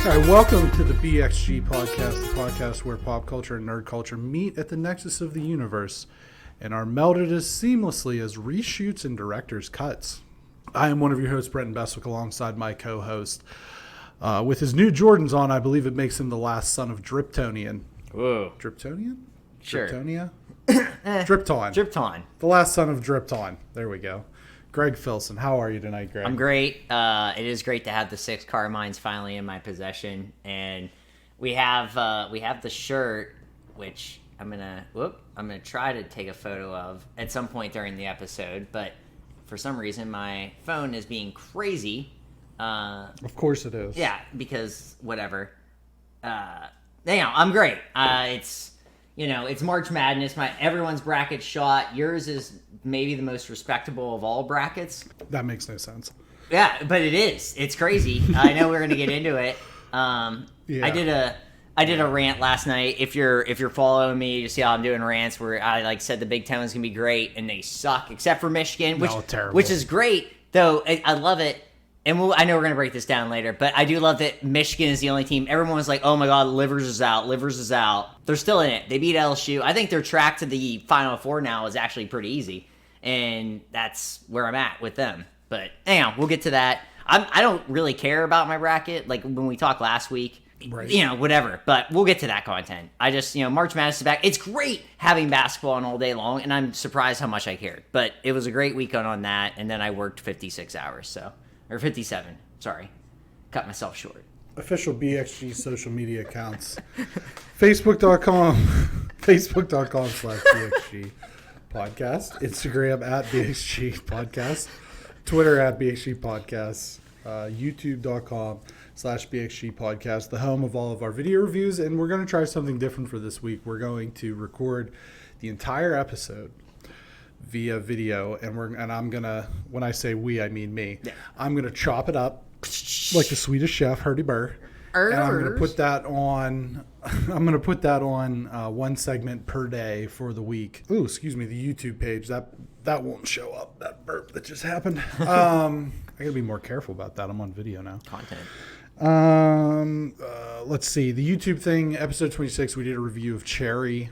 All right, welcome to the BXG podcast, the podcast where pop culture and nerd culture meet at the nexus of the universe and are melded as seamlessly as reshoots and director's cuts. I am one of your hosts, Brenton Beswick, alongside my co-host. With his new Jordans on, I believe it makes him the last son of Driptonian. Whoa. Driptonian? Sure. Driptonia? Dripton. Dripton. The last son of Dripton. There we go. Greg Filson, how are you tonight, Greg? I'm great. It is great to have the 6 Carmines finally in my possession, and we have the shirt, which I'm gonna try to take a photo of at some point during the episode, but for some reason my phone is being crazy. Of course it is. Yeah, because whatever. I'm great. It's March Madness. Everyone's bracket shot. Yours is maybe the most respectable of all brackets. That makes no sense. Yeah, but it is. It's crazy. I know we're gonna get into it. Yeah. I did a rant last night. If you're following me, you see how I'm doing rants where I said the Big Ten was gonna be great and they suck except for Michigan, which is great though. I love it. And I know we're going to break this down later, but I do love that Michigan is the only team. Everyone was like, oh my God, Livers is out. They're still in it. They beat LSU. I think their track to the Final Four now is actually pretty easy. And that's where I'm at with them. But anyhow, we'll get to that. I don't really care about my bracket. Like when we talked last week, right. Whatever. But we'll get to that content. I just, March Madness is back. It's great having basketball on all day long, and I'm surprised how much I cared. But it was a great weekend on that, and then I worked 56 hours, so... Or 57, sorry. Cut myself short. Official BXG social media accounts. Facebook.com/BXG podcast. Instagram at BXG podcast. Twitter at BXG podcast. YouTube.com/BXG podcast. The home of all of our video reviews. And we're going to try something different for this week. We're going to record the entire episode via video, and I'm gonna, when I say we, I mean me. Yeah. I'm gonna chop it up like the Swedish chef Hurdy Burr, and I'm gonna put that on. One segment per day for the week. Ooh, excuse me, the YouTube page that won't show up. That burp that just happened. I gotta be more careful about that. I'm on video now. Content. Let's see, the YouTube thing. Episode 26, we did a review of Cherry.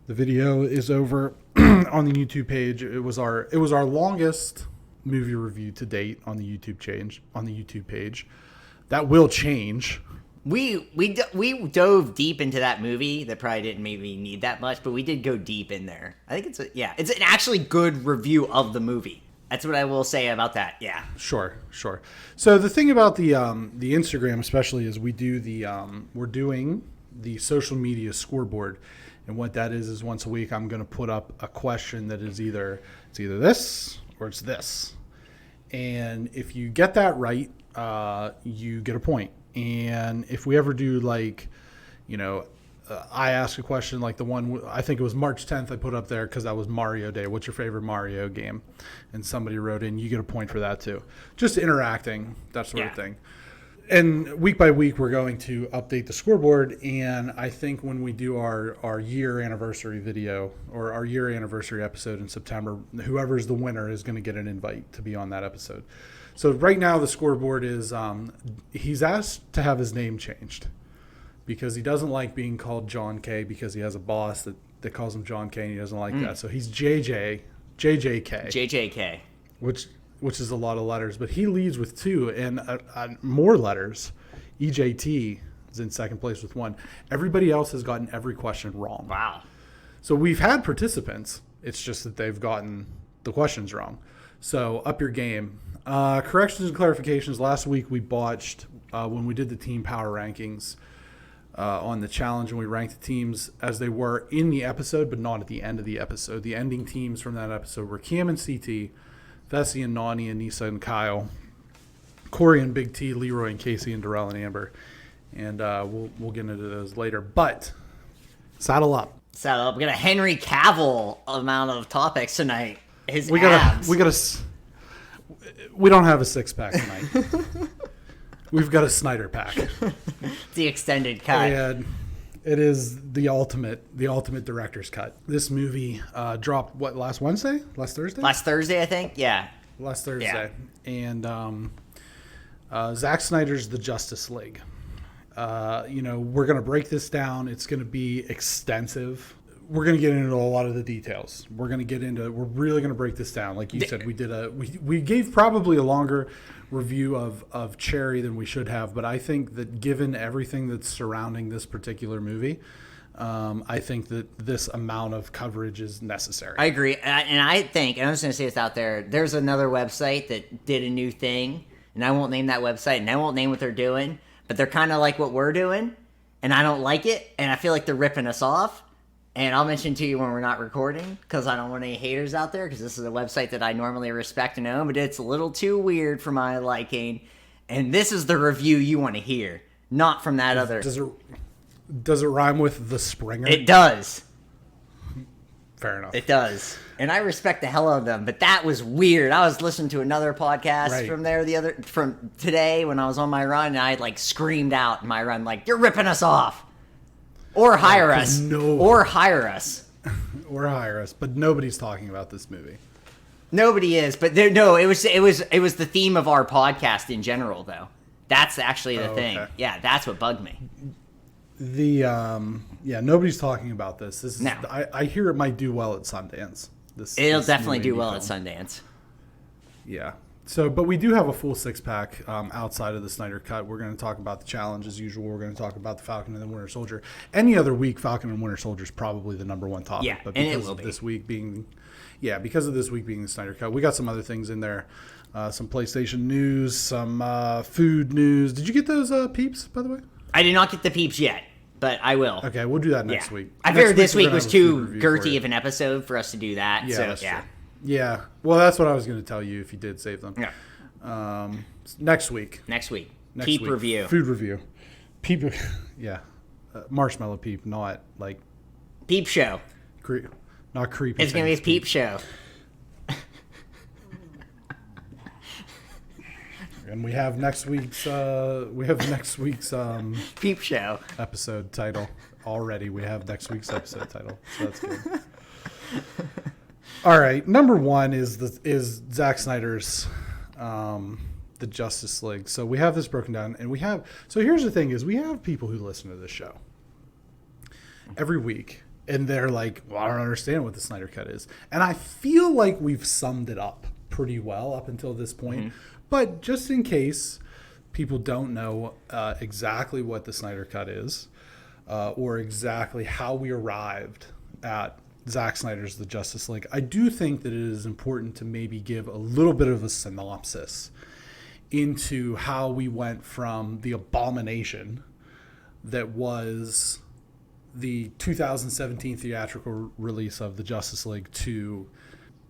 The video is over on the YouTube page. It was our longest movie review to date on the YouTube page. That will change. We dove deep into that movie. That probably didn't maybe need that much, but we did go deep in there. I think it's an actually good review of the movie. That's what I will say about that. Yeah. Sure. So the thing about the Instagram especially is we're doing the social media scoreboard. And what that is once a week I'm going to put up a question that is either this or it's this. And if you get that right, you get a point. And if we ever do I ask a question like the one, I think it was March 10th I put up there because that was Mario Day. What's your favorite Mario game? And somebody wrote in, you get a point for that too. Just interacting, that sort of thing. And week by week, we're going to update the scoreboard. And I think when we do our year anniversary video or our year anniversary episode in September, whoever's the winner is going to get an invite to be on that episode. So right now, the scoreboard is he's asked to have his name changed because he doesn't like being called John K because he has a boss that calls him John K and he doesn't like that. So he's JJK. JJK. Which is a lot of letters, but he leads with 2 and more letters. EJT is in second place with 1. Everybody else has gotten every question wrong. Wow. So we've had participants. It's just that they've gotten the questions wrong. So up your game. Corrections and clarifications. Last week we botched when we did the team power rankings on the challenge, and we ranked the teams as they were in the episode, but not at the end of the episode. The ending teams from that episode were Cam and CT, Vessi and Nani and Nisa and Kyle, Corey and Big T, Leroy and Casey and Darrell and Amber. And we'll get into those later. But saddle up. We got a Henry Cavill amount of topics tonight. We don't have a 6-pack tonight. We've got a Snyder pack. The extended cut. And it is the ultimate director's cut. This movie dropped, last Wednesday? Last Thursday? Last Thursday, I think. Yeah. Last Thursday. Yeah. And Zack Snyder's The Justice League. We're going to break this down. It's going to be extensive. We're going to get into a lot of the details. We're really going to break this down. Like you said, we gave probably a longer review of Cherry than we should have, but I think that given everything that's surrounding this particular movie, I think that this amount of coverage is necessary. I agree. And I'm just going to say this out there, there's another website that did a new thing, and I won't name that website, and I won't name what they're doing, but they're kind of like what we're doing, and I don't like it, and I feel like they're ripping us off. And I'll mention to you when we're not recording, because I don't want any haters out there, because this is a website that I normally respect and own, but it's a little too weird for my liking. And this is the review you want to hear, not from that other. Does it rhyme with The Springer? It does. Fair enough. It does. And I respect the hell out of them, but that was weird. I was listening to another podcast from today when I was on my run, and I screamed out in my run, like, "You're ripping us off." Or hire us. Or hire us. Or hire us. But nobody's talking about this movie. Nobody is. But it was the theme of our podcast in general, though. That's actually the thing. Okay. Yeah, that's what bugged me. Nobody's talking about this. This is no. I hear it might do well at Sundance. It'll definitely do well at Sundance. Yeah. So, but we do have a full 6-pack outside of the Snyder Cut. We're going to talk about the challenge as usual. We're going to talk about the Falcon and the Winter Soldier. Any other week, Falcon and Winter Soldier is probably the number one topic. Yeah, but and because of this week being the Snyder Cut, we got some other things in there. Some PlayStation news, some food news. Did you get those peeps, by the way? I did not get the peeps yet, but I will. Okay, we'll do that next week. I figured this week was too girthy of an episode for us to do that. Yeah, so, that's true. Yeah. Well, that's what I was going to tell you if you did save them. Yeah. Next week. Peep review. Food review. Peep. Yeah. Marshmallow peep, not like. Peep show. Not creepy. It's going to be a peep show. And we have next week's peep show episode title already. We have next week's episode title, so that's good. All right, number one is Zack Snyder's the Justice League. So we have this broken down, and here's the thing: is we have people who listen to this show every week, and they're like, "Well, I don't understand what the Snyder Cut is," and I feel like we've summed it up pretty well up until this point. Mm-hmm. But just in case people don't know exactly what the Snyder Cut is, or exactly how we arrived at Zack Snyder's The Justice League, I do think that it is important to maybe give a little bit of a synopsis into how we went from the abomination that was the 2017 theatrical release of The Justice League to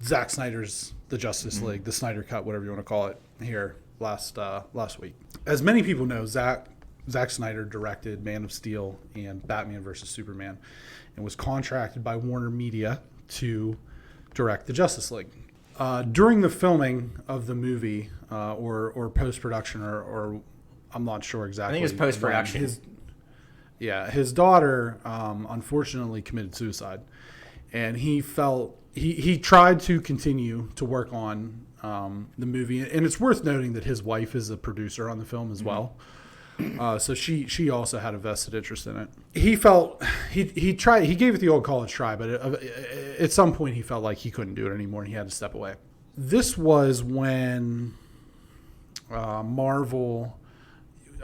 Zack Snyder's The Justice League, the Snyder Cut, whatever you want to call it, here last week. As many people know, Zack Snyder directed Man of Steel and Batman vs. Superman and was contracted by Warner Media to direct The Justice League. During the filming of the movie, or post-production, or I'm not sure exactly. I think it was post-production. His daughter unfortunately committed suicide, and he felt he tried to continue to work on the movie, and it's worth noting that his wife is a producer on the film as well. So she also had a vested interest in it. He felt he tried. He gave it the old college try, but at some point he felt like he couldn't do it anymore, and he had to step away. This was when Marvel,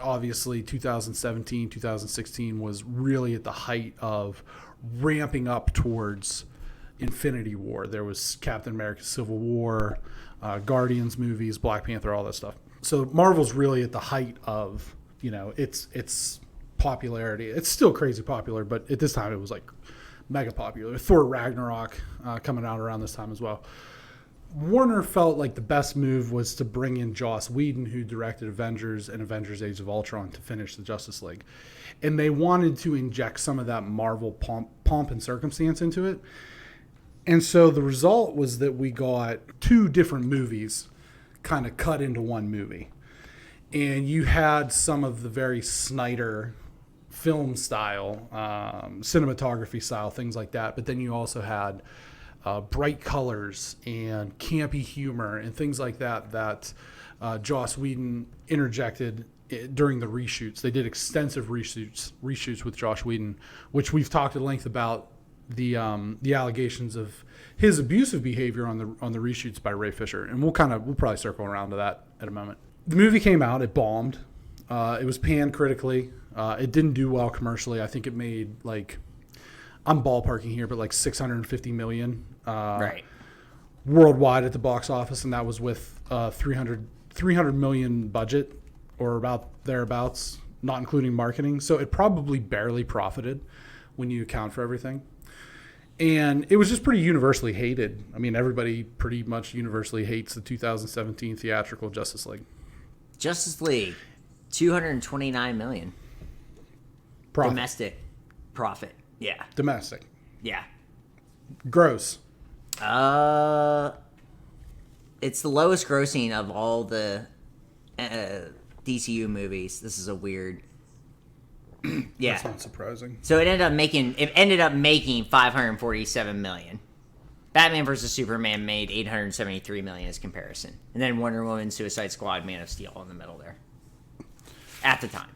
obviously 2017, 2016 was really at the height of ramping up towards Infinity War. There was Captain America: Civil War, Guardians movies, Black Panther, all that stuff. So Marvel's really at the height of, its popularity. It's still crazy popular, but at this time it was like mega popular. Thor Ragnarok coming out around this time as well. Warner felt like the best move was to bring in Joss Whedon, who directed Avengers and Avengers Age of Ultron, to finish the Justice League. And they wanted to inject some of that Marvel pomp and circumstance into it. And so the result was that we got two different movies kind of cut into one movie. And you had some of the very Snyder film style, cinematography style, things like that. But then you also had bright colors and campy humor and things like that Joss Whedon interjected during the reshoots. They did extensive reshoots with Josh Whedon, which we've talked at length about the allegations of his abusive behavior on the reshoots by Ray Fisher, and we'll probably circle around to that in a moment. The movie came out, it bombed. It was panned critically. It didn't do well commercially. I think it made I'm ballparking here, but $650 million worldwide at the box office, and that was with $300 million budget or about thereabouts, not including marketing. So it probably barely profited when you account for everything. And it was just pretty universally hated. I mean, everybody pretty much universally hates the 2017 theatrical Justice League. Justice League, $229 million. Profit. Domestic profit. Yeah. Domestic. Yeah. Gross. It's the lowest grossing of all the DCU movies. This is a weird. Yeah. That's not surprising. So it ended up making $547 million. Batman vs Superman made $873 million as comparison, and then Wonder Woman, Suicide Squad, Man of Steel in the middle there. At the time.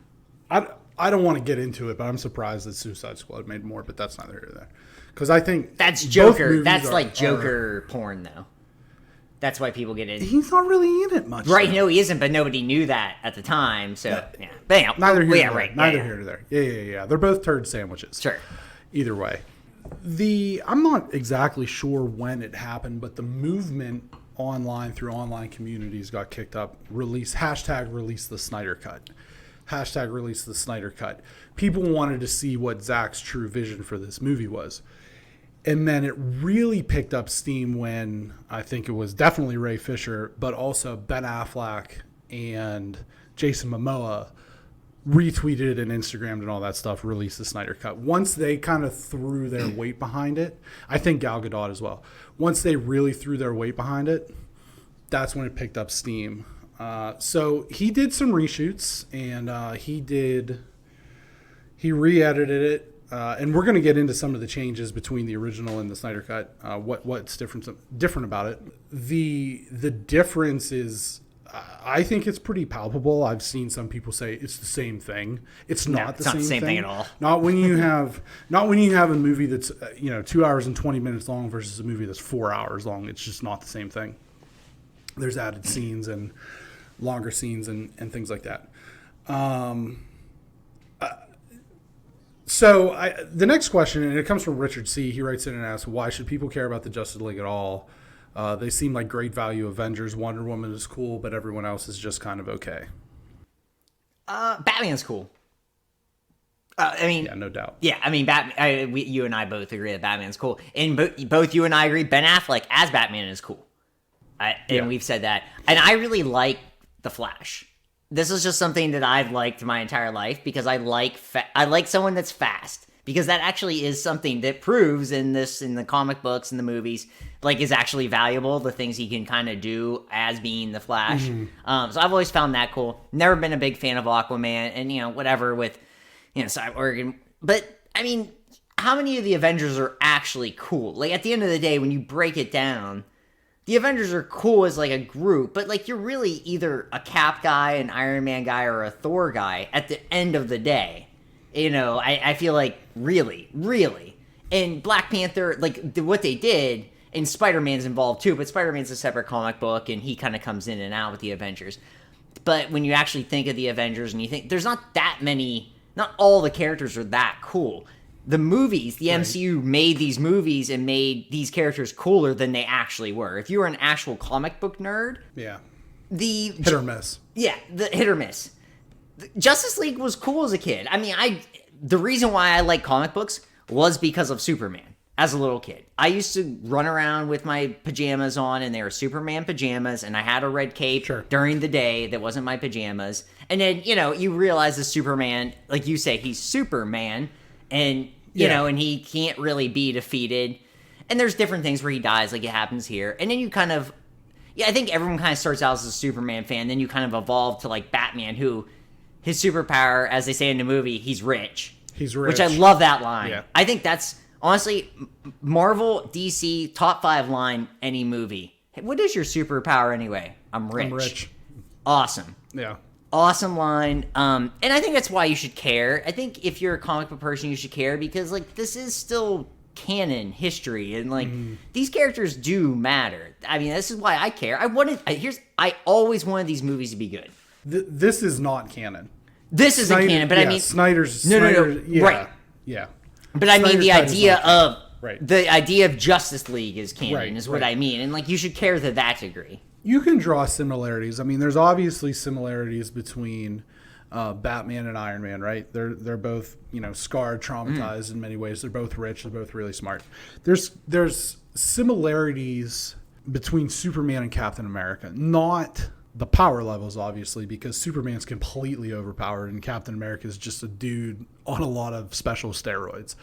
I don't want to get into it, but I'm surprised that Suicide Squad made more, but that's neither here nor there. Because I think that's Joker. That's Joker porn, though. That's why people get in. He's not really in it much. Right, no, he isn't, but nobody knew that at the time, so, yeah. But anyhow, neither here nor there. Right. Neither here nor there. Yeah. They're both turd sandwiches. Sure. Either way. I'm not exactly sure when it happened, but the movement online through online communities got kicked up. Hashtag release the Snyder Cut. Hashtag release the Snyder Cut. People wanted to see what Zack's true vision for this movie was. And then it really picked up steam when I think it was definitely Ray Fisher, but also Ben Affleck and Jason Momoa retweeted and Instagrammed and all that stuff, released the Snyder Cut. Once they kind of threw their weight behind it, I think Gal Gadot as well. Once they really threw their weight behind it, that's when it picked up steam. So he did some reshoots, and he re-edited it. And we're going to get into some of the changes between the original and the Snyder Cut. What's different about it? The difference is, I think it's pretty palpable. I've seen some people say it's the same thing. It's not the same thing at all. Not when you have a movie that's 2 hours and 20 minutes long versus a movie that's 4 hours long. It's just not the same thing. There's added scenes and longer scenes and things like that. So the next question, and it comes from Richard C. He writes in and asks, why should people care about the Justice League at all? They seem like great value Avengers. Wonder Woman is cool, but everyone else is just kind of okay. Batman's cool. Yeah, no doubt. Yeah, I mean, you and I both agree that Batman's cool. And both you and I agree Ben Affleck as Batman is cool. And we've said that. And I really like The Flash. This is just something that I've liked my entire life because I like someone that's fast, because that actually is something that proves in the comic books and the movies, is actually valuable, the things he can kind of do as being the Flash. Mm-hmm. So I've always found that cool. Never been a big fan of Aquaman and whatever with Cyborg, but I mean, how many of the Avengers are actually cool? At the end of the day, when you break it down, the Avengers are cool as a group, but you're really either a Cap guy, an Iron Man guy, or a Thor guy at the end of the day. I feel really. And Black Panther, what they did, and Spider-Man's involved too, but Spider-Man's a separate comic book, and he kind of comes in and out with the Avengers. But when you actually think of the Avengers, and you think, there's not that many, not all the characters are that cool. The movies, the MCU made these movies and made these characters cooler than they actually were. If you were an actual comic book nerd, the hit or miss. Yeah, the hit or miss. Justice League was cool as a kid. I mean, the reason why I like comic books was because of Superman as a little kid. I used to run around with my pajamas on, and they were Superman pajamas, and I had a red cape during the day that wasn't my pajamas. And then, you realize the Superman, like you say, he's Superman, and and he can't really be defeated. And there's different things where he dies, like it happens here. And then you kind of, I think everyone kind of starts out as a Superman fan. Then you kind of evolve to Batman, who his superpower, as they say in the movie, he's rich. He's rich. Which I love that line. Yeah. I think that's, honestly, Marvel, DC, top 5 line, any movie. Hey, what is your superpower anyway? I'm rich. I'm rich. Awesome. Yeah. Awesome line. And I think that's why you should care. I think if you're a comic book person, you should care because, like, this is still canon history, and like these characters do matter. I mean, this is why I care. I always wanted these movies to be good. This is not canon. This isn't canon, but I mean, Snyder's no, yeah, right, yeah. But I mean, the idea of right. the idea of Justice League is canon, right, is what I mean, and like you should care to that degree. You can draw similarities. I mean, there's obviously similarities between Batman and Iron Man, right? They're both, scarred, traumatized in many ways. They're both rich. They're both really smart. There's similarities between Superman and Captain America. Not the power levels, obviously, because Superman's completely overpowered and Captain America is just a dude on a lot of special steroids.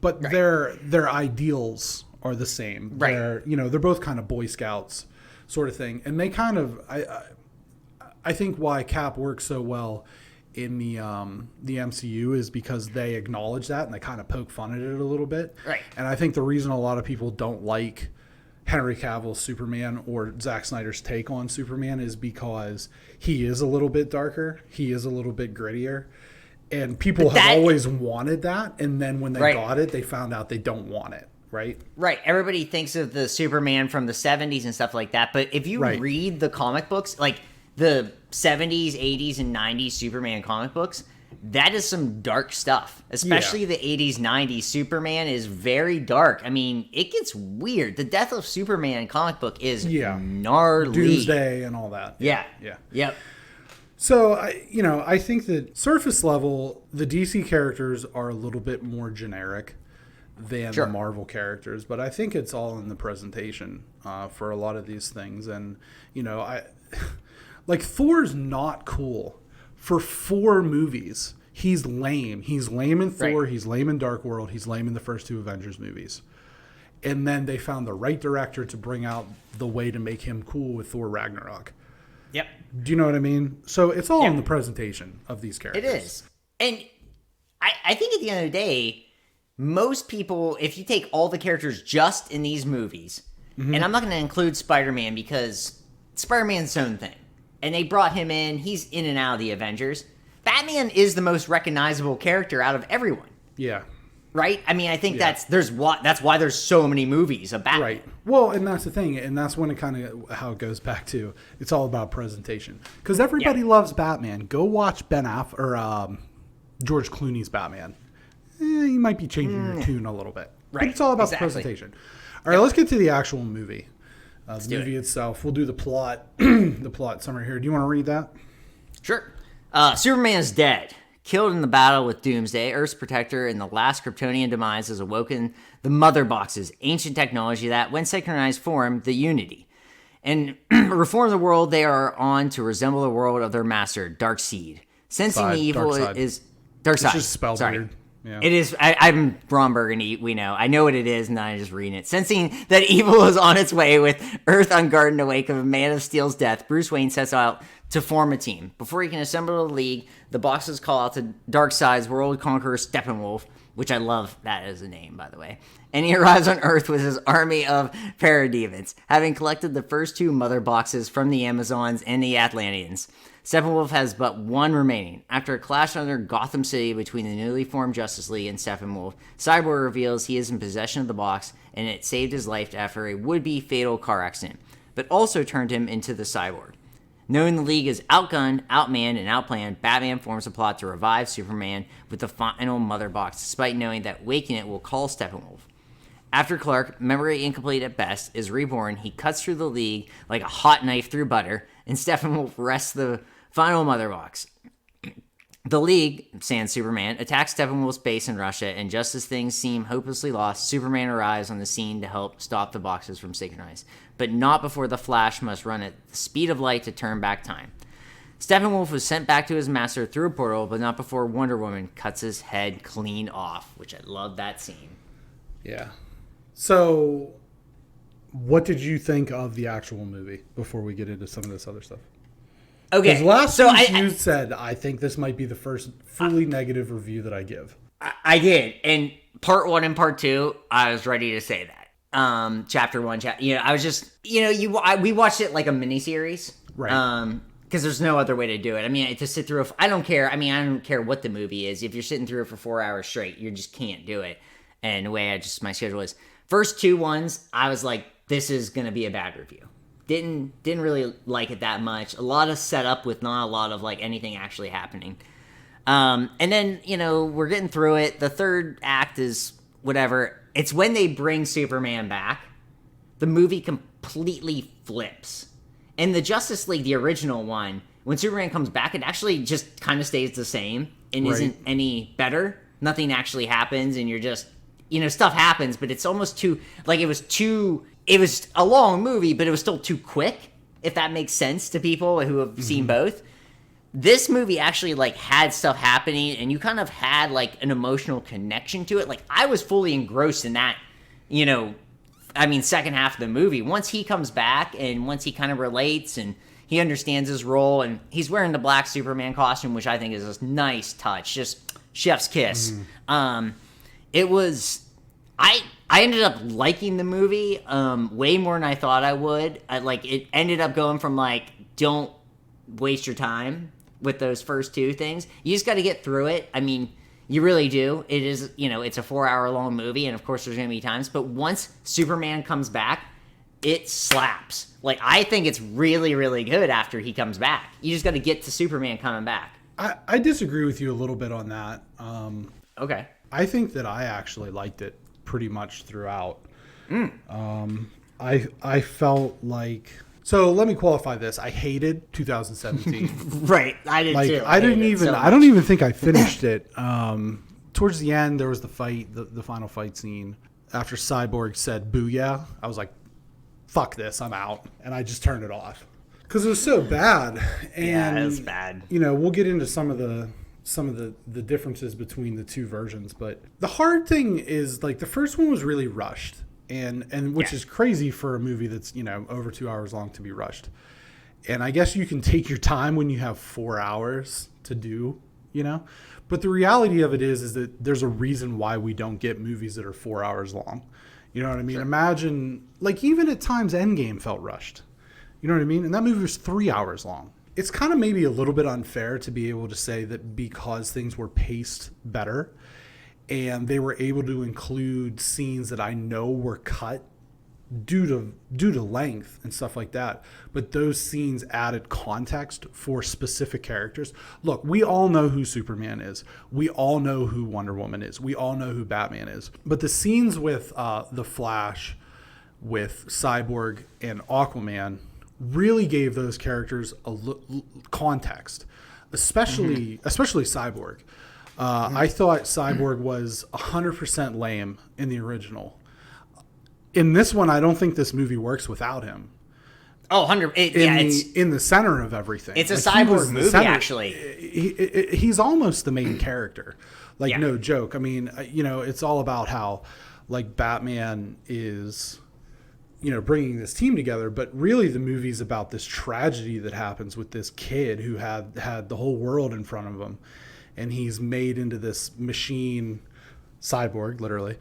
But their ideals are the same. Right. They're both kind of Boy Scouts sort of thing. And they kind of, I think why Cap works so well in the MCU is because they acknowledge that and they kind of poke fun at it a little bit. Right. And I think the reason a lot of people don't like Henry Cavill's Superman or Zack Snyder's take on Superman is because he is a little bit darker. He is a little bit grittier. And people have always wanted that. And then when they got it, they found out they don't want it. Right? Right. Everybody thinks of the Superman from the 70s and stuff like that. But if you read the comic books, like the 70s, 80s, and 90s Superman comic books, that is some dark stuff. Especially the 80s, 90s. Superman is very dark. I mean, it gets weird. The death of Superman comic book is gnarly. Doomsday and all that. Yeah. Yep. So, I think that surface level, the DC characters are a little bit more generic than the Marvel characters, but I think it's all in the presentation for a lot of these things. And like Thor's not cool for 4 movies. He's lame. He's lame in Thor. He's lame in Dark World. He's lame in the first 2 Avengers movies. And then they found the right director to bring out the way to make him cool with Thor Ragnarok. Yep. Do you know what I mean? So it's all in the presentation of these characters. It is. And I think at the end of the day, most people, if you take all the characters just in these movies, and I'm not going to include Spider-Man because Spider-Man's its own thing, and they brought him in, he's in and out of the Avengers. Batman is the most recognizable character out of everyone. Yeah. Right? I mean, I think that's why there's so many movies of Batman. Right. Well, and that's the thing, and that's when it kind of how it goes back to. It's all about presentation because everybody loves Batman. Go watch Ben Affleck or George Clooney's Batman. You might be changing your tune a little bit. Right. But it's all about the presentation. All right, let's get to the actual movie. The movie itself. We'll do the plot, the plot summary here. Do you want to read that? Sure. Superman is dead. Killed in the battle with Doomsday, Earth's protector in the last Kryptonian demise has awoken the Mother Box's ancient technology that, when synchronized, form the Unity. And reform the world they are on to resemble the world of their master, Darkseid. Sensing the evil is... Darkseid. It's just spelled weird. Yeah. It is. I'm Ron Burgundy. We know. I know what it is, and then I just read it. Sensing that evil is on its way with Earth unguarded in the wake of a Man of Steel's death, Bruce Wayne sets out to form a team. Before he can assemble a league, the Boxes call out to Darkseid's world conqueror Steppenwolf, which I love that as a name, by the way. And he arrives on Earth with his army of parademons, having collected the first 2 Mother Boxes from the Amazons and the Atlanteans. Steppenwolf has but 1 remaining. After a clash under Gotham City between the newly formed Justice League and Steppenwolf, Cyborg reveals he is in possession of the box, and it saved his life after a would-be fatal car accident, but also turned him into the Cyborg. Knowing the League is outgunned, outmanned, and outplanned, Batman forms a plot to revive Superman with the final Mother Box, despite knowing that waking it will call Steppenwolf. After Clark, memory incomplete at best, is reborn, he cuts through the League like a hot knife through butter, and Steppenwolf wrests the final Mother Box. The League, sans Superman, attacks Steppenwolf's base in Russia, and just as things seem hopelessly lost, Superman arrives on the scene to help stop the boxes from synchronized, but not before the Flash must run at the speed of light to turn back time. Steppenwolf was sent back to his master through a portal, but not before Wonder Woman cuts his head clean off, which I love that scene. Yeah. So, what did you think of the actual movie before we get into some of this other stuff? Okay. Because last week you said, I think this might be the first fully negative review that I give. I did. And part 1 and part 2, I was ready to say that. Chapter 1, I was just, we watched it like a miniseries. Right. because there's no other way to do it. I mean, to sit through I don't care. I mean, I don't care what the movie is. If you're sitting through it for 4 hours straight, you just can't do it. And the way my schedule is. First two ones, I was like, this is going to be a bad review. Didn't really like it that much. A lot of setup with not a lot of like anything actually happening. And then, we're getting through it. The third act is whatever. It's when they bring Superman back. The movie completely flips. In the Justice League, the original one, when Superman comes back, it actually just kind of stays the same and isn't any better. Nothing actually happens, and you're just, stuff happens, but it's almost too, like, it was a long movie, but it was still too quick, if that makes sense to people who have seen both. This movie actually, like, had stuff happening, and you kind of had, like, an emotional connection to it. Like, I was fully engrossed in that, second half of the movie. Once he comes back and once he kind of relates and he understands his role and he's wearing the black Superman costume, which I think is a nice touch, just chef's kiss. It was, I ended up liking the movie way more than I thought I would. It ended up going from like, don't waste your time with those first two things. You just got to get through it. I mean, you really do. It is, it's a 4-hour long movie, and of course there's going to be times, but once Superman comes back, it slaps. Like, I think it's really, really good after he comes back. You just got to get to Superman coming back. I disagree with you a little bit on that. Okay. I think that I actually liked it pretty much throughout. I felt like... So let me qualify this. I hated 2017. Right, I did too. I don't even think I finished it. Towards the end, there was the fight, the final fight scene. After Cyborg said "booyah," I was like, "Fuck this, I'm out," and I just turned it off because it was so bad. And, yeah, it was bad. We'll get into some of the differences between the two versions, but the hard thing is like the first one was really rushed. And which is crazy for a movie that's, over 2 hours long to be rushed. And I guess you can take your time when you have 4 hours to do, But the reality of it is that there's a reason why we don't get movies that are 4 hours long. You know what I mean? Sure. Imagine, like, even at times Endgame felt rushed. You know what I mean? And that movie was 3 hours long. It's kind of maybe a little bit unfair to be able to say that because things were paced better and they were able to include scenes that I know were cut due to length and stuff like that, but those scenes added context for specific characters. Look, we all know who Superman is. We all know who Wonder Woman is. We all know who Batman is. But the scenes with the Flash, with Cyborg and Aquaman really gave those characters context, especially Cyborg. I thought Cyborg was 100% lame in the original. In this one, I don't think this movie works without him. Oh, 100. It's in the center of everything. It's a Cyborg movie, actually. He's almost the main character. No joke. I mean, it's all about how, like, Batman is, bringing this team together. But really, the movie's about this tragedy that happens with this kid who had the whole world in front of him. And he's made into this machine, cyborg, literally.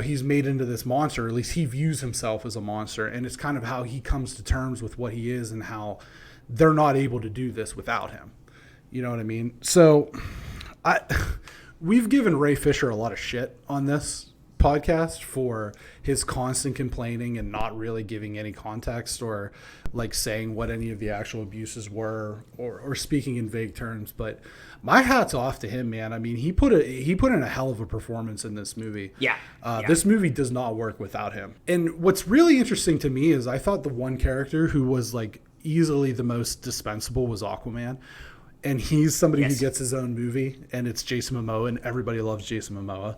He's made into this monster. At least he views himself as a monster. And it's kind of how he comes to terms with what he is and how they're not able to do this without him. You know what I mean? So we've given Ray Fisher a lot of shit on this podcast for his constant complaining and not really giving any context or like saying what any of the actual abuses were or speaking in vague terms. But my hat's off to him, man. I mean, he put in a hell of a performance in this movie. Yeah. This movie does not work without him. And what's really interesting to me is I thought the one character who was like easily the most dispensable was Aquaman. And he's somebody who gets his own movie, and it's Jason Momoa, and everybody loves Jason Momoa.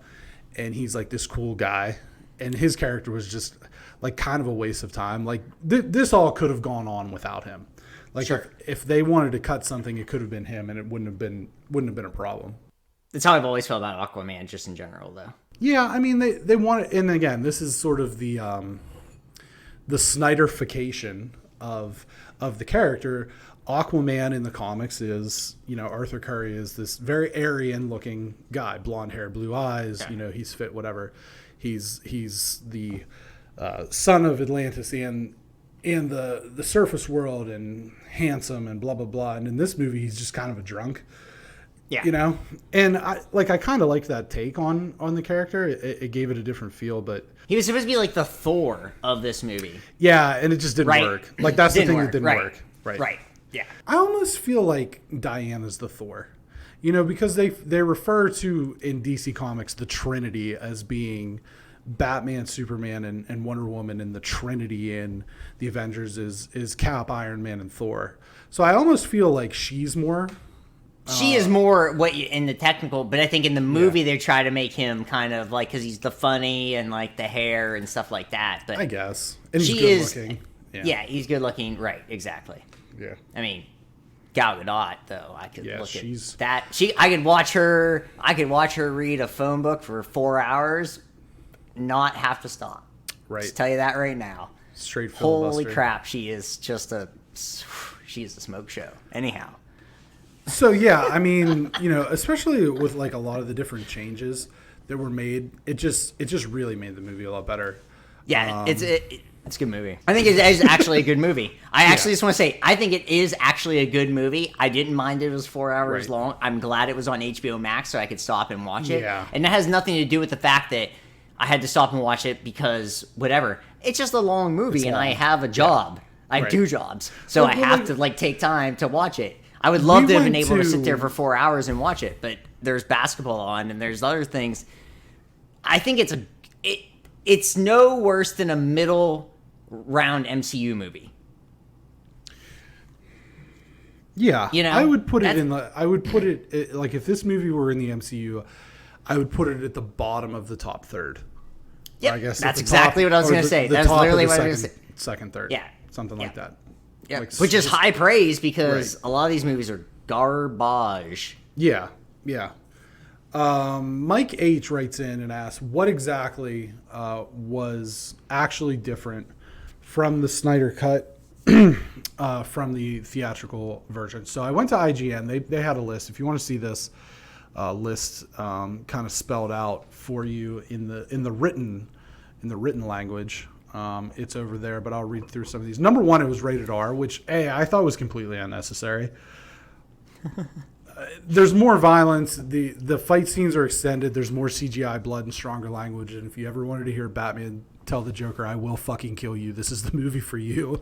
And he's like this cool guy, and his character was just like kind of a waste of time. Like this all could have gone on without him. Like if they wanted to cut something, it could have been him, and it wouldn't have been a problem. That's how I've always felt about Aquaman, just in general, though. Yeah, I mean they want it, and again, this is sort of the Snyderification of the character. Aquaman in the comics is, Arthur Curry is this very Aryan looking guy, blonde hair, blue eyes, he's fit, whatever. He's the son of Atlantis, and and the surface world and handsome and blah blah blah. And in this movie, he's just kind of a drunk. Yeah. You know, and I kind of liked that take on the character. It gave it a different feel, but he was supposed to be like the Thor of this movie. Yeah, and it just didn't work. Like that's the thing that didn't work. Right. Yeah. I almost feel like Diana's the Thor. You know, because they refer to in DC Comics the Trinity as being Batman, Superman, and Wonder Woman, and the Trinity in the Avengers is Cap, Iron Man, and Thor. So I almost feel like she's more. She is more in the technical, but I think in the movie they try to make him kind of like, because he's the funny and like the hair and stuff like that. But I guess, and he's good looking. Yeah, he's good looking. Right, exactly. Yeah. I mean, Gal Gadot though, I could look she's... at that. I could watch her. I could watch her read a phone book for 4 hours, not have to stop. Right. Just tell you that right now. Straight filibuster. Holy crap, she is a smoke show. Anyhow. So yeah, I mean, you know, especially with like a lot of the different changes that were made, it just really made the movie a lot better. Yeah, it's a good movie. I think it is actually a good movie. I actually just want to say, I think it is actually a good movie. I didn't mind it was 4 hours long. I'm glad it was on HBO Max so I could stop and watch it. Yeah. And that has nothing to do with the fact that I had to stop and watch it because whatever. It's just a long movie and I have a job. I have 2 jobs. So I have to like take time to watch it. I would love to have been able to sit there for 4 hours and watch it, but there's basketball on and there's other things. I think it's no worse than a middle round MCU movie. Yeah, you know, I would put it like if this movie were in the MCU, I would put it at the bottom of the top third. Yeah, I guess that's exactly what I was going to say. That's literally what I was going to say. Second, third. Yeah, something like that. Yeah, like, which is high praise because a lot of these movies are garbage. Yeah. Mike H writes in and asks, what exactly was actually different from the Snyder Cut from the theatrical version? So I went to IGN. They had a list. If you want to see this list kind of spelled out for you in the written language. It's over there, but I'll read through some of these. Number 1, it was rated R, which I thought was completely unnecessary. There's more violence. The fight scenes are extended. There's more CGI blood and stronger language. And if you ever wanted to hear Batman tell the Joker, "I will fucking kill you," this is the movie for you.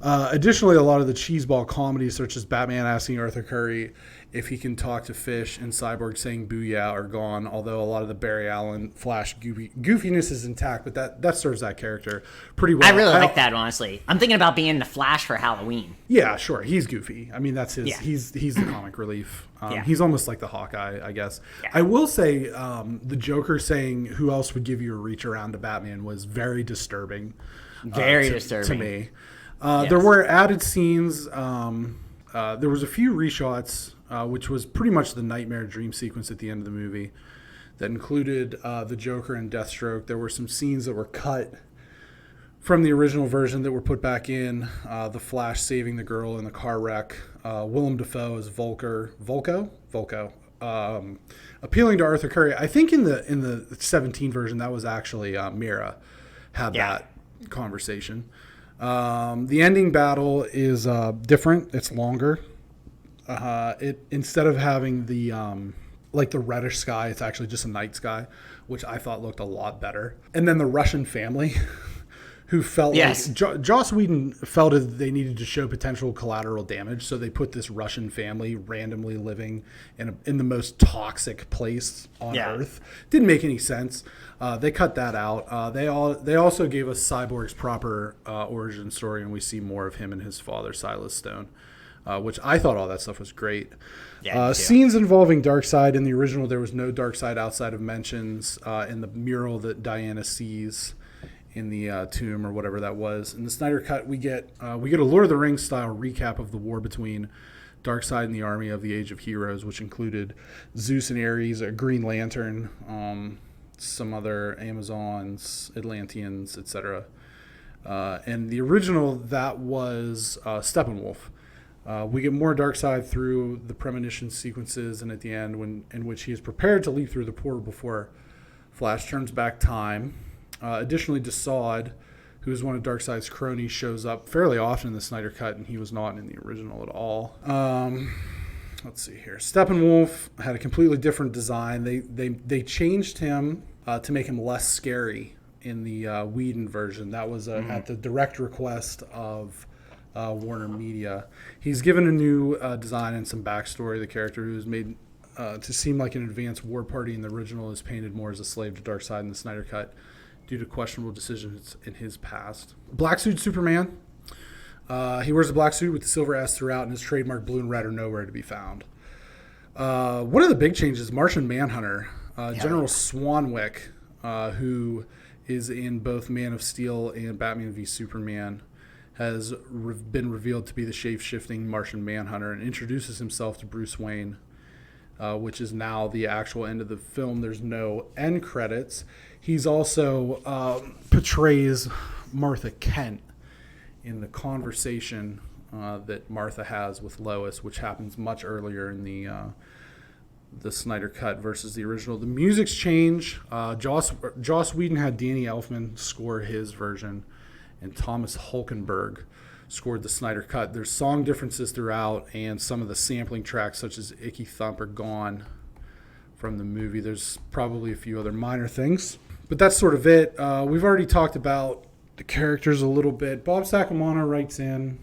Additionally, a lot of the cheeseball comedies, such as Batman asking Arthur Curry if he can talk to fish and Cyborg saying "booyah," are gone. Although a lot of the Barry Allen Flash goofiness is intact, but that serves that character pretty well. I really like that, honestly. I'm thinking about being the Flash for Halloween. Yeah, sure. He's goofy. I mean, that's his. Yeah. He's the comic relief. He's almost like the Hawkeye, I guess. Yeah. I will say the Joker saying "Who else would give you a reach around to Batman" was very disturbing. Very disturbing to me. Yes. There were added scenes. There was a few reshots, which was pretty much the nightmare dream sequence at the end of the movie that included the Joker and Deathstroke. There were some scenes that were cut from the original version that were put back in. The Flash saving the girl in the car wreck. Willem Dafoe as Volko, appealing to Arthur Curry. I think in the 17 version that was actually Mira had that conversation. The ending battle is different. It's longer. It instead of having the like the reddish sky, it's actually just a night sky, which I thought looked a lot better. And then the Russian family, who felt like Joss Whedon felt that they needed to show potential collateral damage, so they put this Russian family randomly living in the most toxic place on Earth. Didn't make any sense. They cut that out. They also gave us Cyborg's proper origin story, and we see more of him and his father, Silas Stone, which I thought all that stuff was great. Scenes involving Darkseid. In the original, there was no Darkseid outside of mentions in the mural that Diana sees in the tomb or whatever that was. In the Snyder Cut, we get a Lord of the Rings style recap of the war between Darkseid and the army of the Age of Heroes, which included Zeus and Ares, a Green Lantern, some other Amazons, Atlanteans, etc. And the original, that was Steppenwolf. We get more Darkseid through the premonition sequences and at the end in which he is prepared to leap through the portal before Flash turns back time. Additionally, Desaad who's one of Darkseid's cronies, shows up fairly often in the Snyder Cut, and he was not in the original at all. Let's see here. Steppenwolf had a completely different design. They changed him to make him less scary in the Whedon version. That was at the direct request of Warner Media. He's given a new design and some backstory. The character, who was made to seem like an advanced war party in the original, is painted more as a slave to Darkseid in the Snyder Cut due to questionable decisions in his past. Black Suit Superman. He wears a black suit with the silver S throughout, and his trademark blue and red are nowhere to be found. One of the big changes, Martian Manhunter, General Swanwick, who is in both Man of Steel and Batman v Superman, has been revealed to be the shape-shifting Martian Manhunter and introduces himself to Bruce Wayne, which is now the actual end of the film. There's no end credits. He's also portrays Martha Kent in the conversation that Martha has with Lois, which happens much earlier in the Snyder Cut versus the original. The music's change. Joss Whedon had Danny Elfman score his version, and Thomas Hulkenberg scored the Snyder Cut. There's song differences throughout, and some of the sampling tracks, such as Icky Thump, are gone from the movie. There's probably a few other minor things, but that's sort of it. We've already talked about the characters a little bit. Bob Sacamano writes in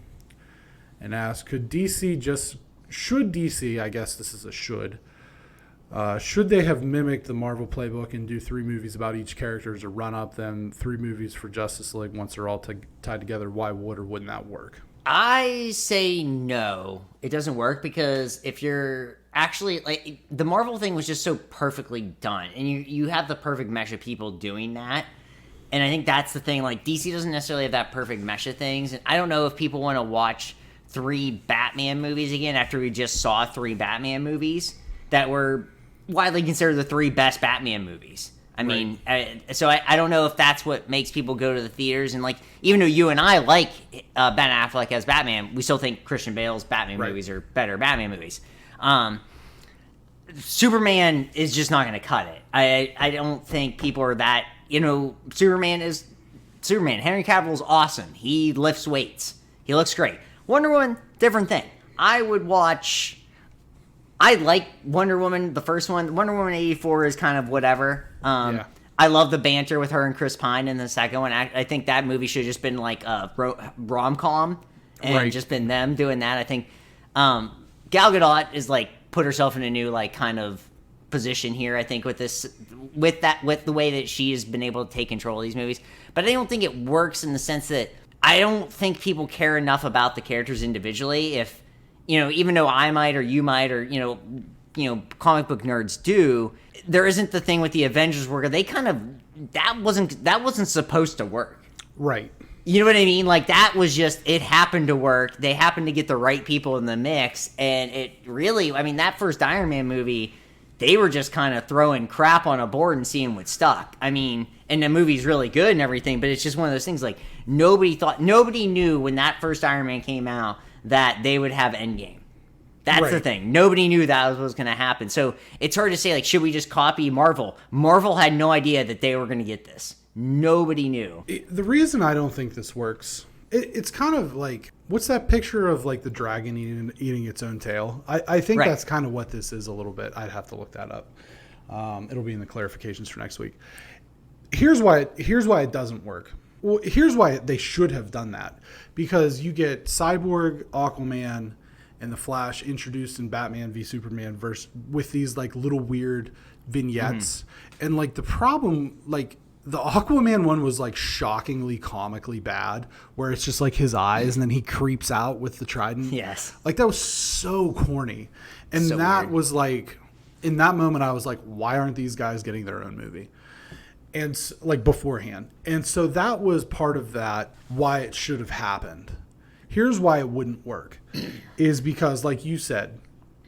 and asks, should DC, I guess this is a should they have mimicked the Marvel playbook and do 3 movies about each character as a run-up, then 3 movies for Justice League once they're all tied together? Why would or wouldn't that work? I say no. It doesn't work because if you're actually, like, the Marvel thing was just so perfectly done, and you have the perfect mesh of people doing that, and I think that's the thing. Like, DC doesn't necessarily have that perfect mesh of things, and I don't know if people want to watch 3 Batman movies again after we just saw 3 Batman movies that were widely considered the 3 best Batman movies. I mean, so I don't know if that's what makes people go to the theaters. And, like, even though you and I like Ben Affleck as Batman, we still think Christian Bale's Batman movies are better Batman movies. Superman is just not going to cut it. I don't think people are that, Superman is Superman. Henry Cavill's awesome. He lifts weights. He looks great. Wonder Woman, different thing. I like Wonder Woman, the first one. Wonder Woman 84 is kind of whatever. I love the banter with her and Chris Pine in the second one. I think that movie should have just been like a rom-com and just been them doing that. I think Gal Gadot is like put herself in a new like kind of position here, I think, with the way that she has been able to take control of these movies. But I don't think it works in the sense that I don't think people care enough about the characters individually. If even though I might or you might or comic book nerds do, there isn't the thing with the Avengers where they kind of that wasn't supposed to work. Right. You know what I mean? Like, that was just, it happened to work. They happened to get the right people in the mix, and it really, I mean, that first Iron Man movie, they were just kind of throwing crap on a board and seeing what stuck. I mean, and the movie's really good and everything, but it's just one of those things, like, nobody knew when that first Iron Man came out that they would have Endgame. That's the thing. Nobody knew that was going to happen. So it's hard to say, like, should we just copy Marvel? Marvel had no idea that they were going to get this. Nobody knew. The reason I don't think this works, it's kind of like, what's that picture of, like, the dragon eating its own tail? I think that's kind of what this is a little bit. I'd have to look that up. It'll be in the clarifications for next week. Here's why it doesn't work. Well, here's why they should have done that. Because you get Cyborg, Aquaman, and the Flash introduced in Batman v Superman with these like little weird vignettes. And like the problem, like the Aquaman one was like shockingly comically bad, where it's just like his eyes and then he creeps out with the trident. Yes. Like that was so corny. And so that weird. Was like, in that moment I was like, why aren't these guys getting their own movie? And like beforehand. And so that was part of that, why it should have happened. Here's why it wouldn't work, is because, like you said,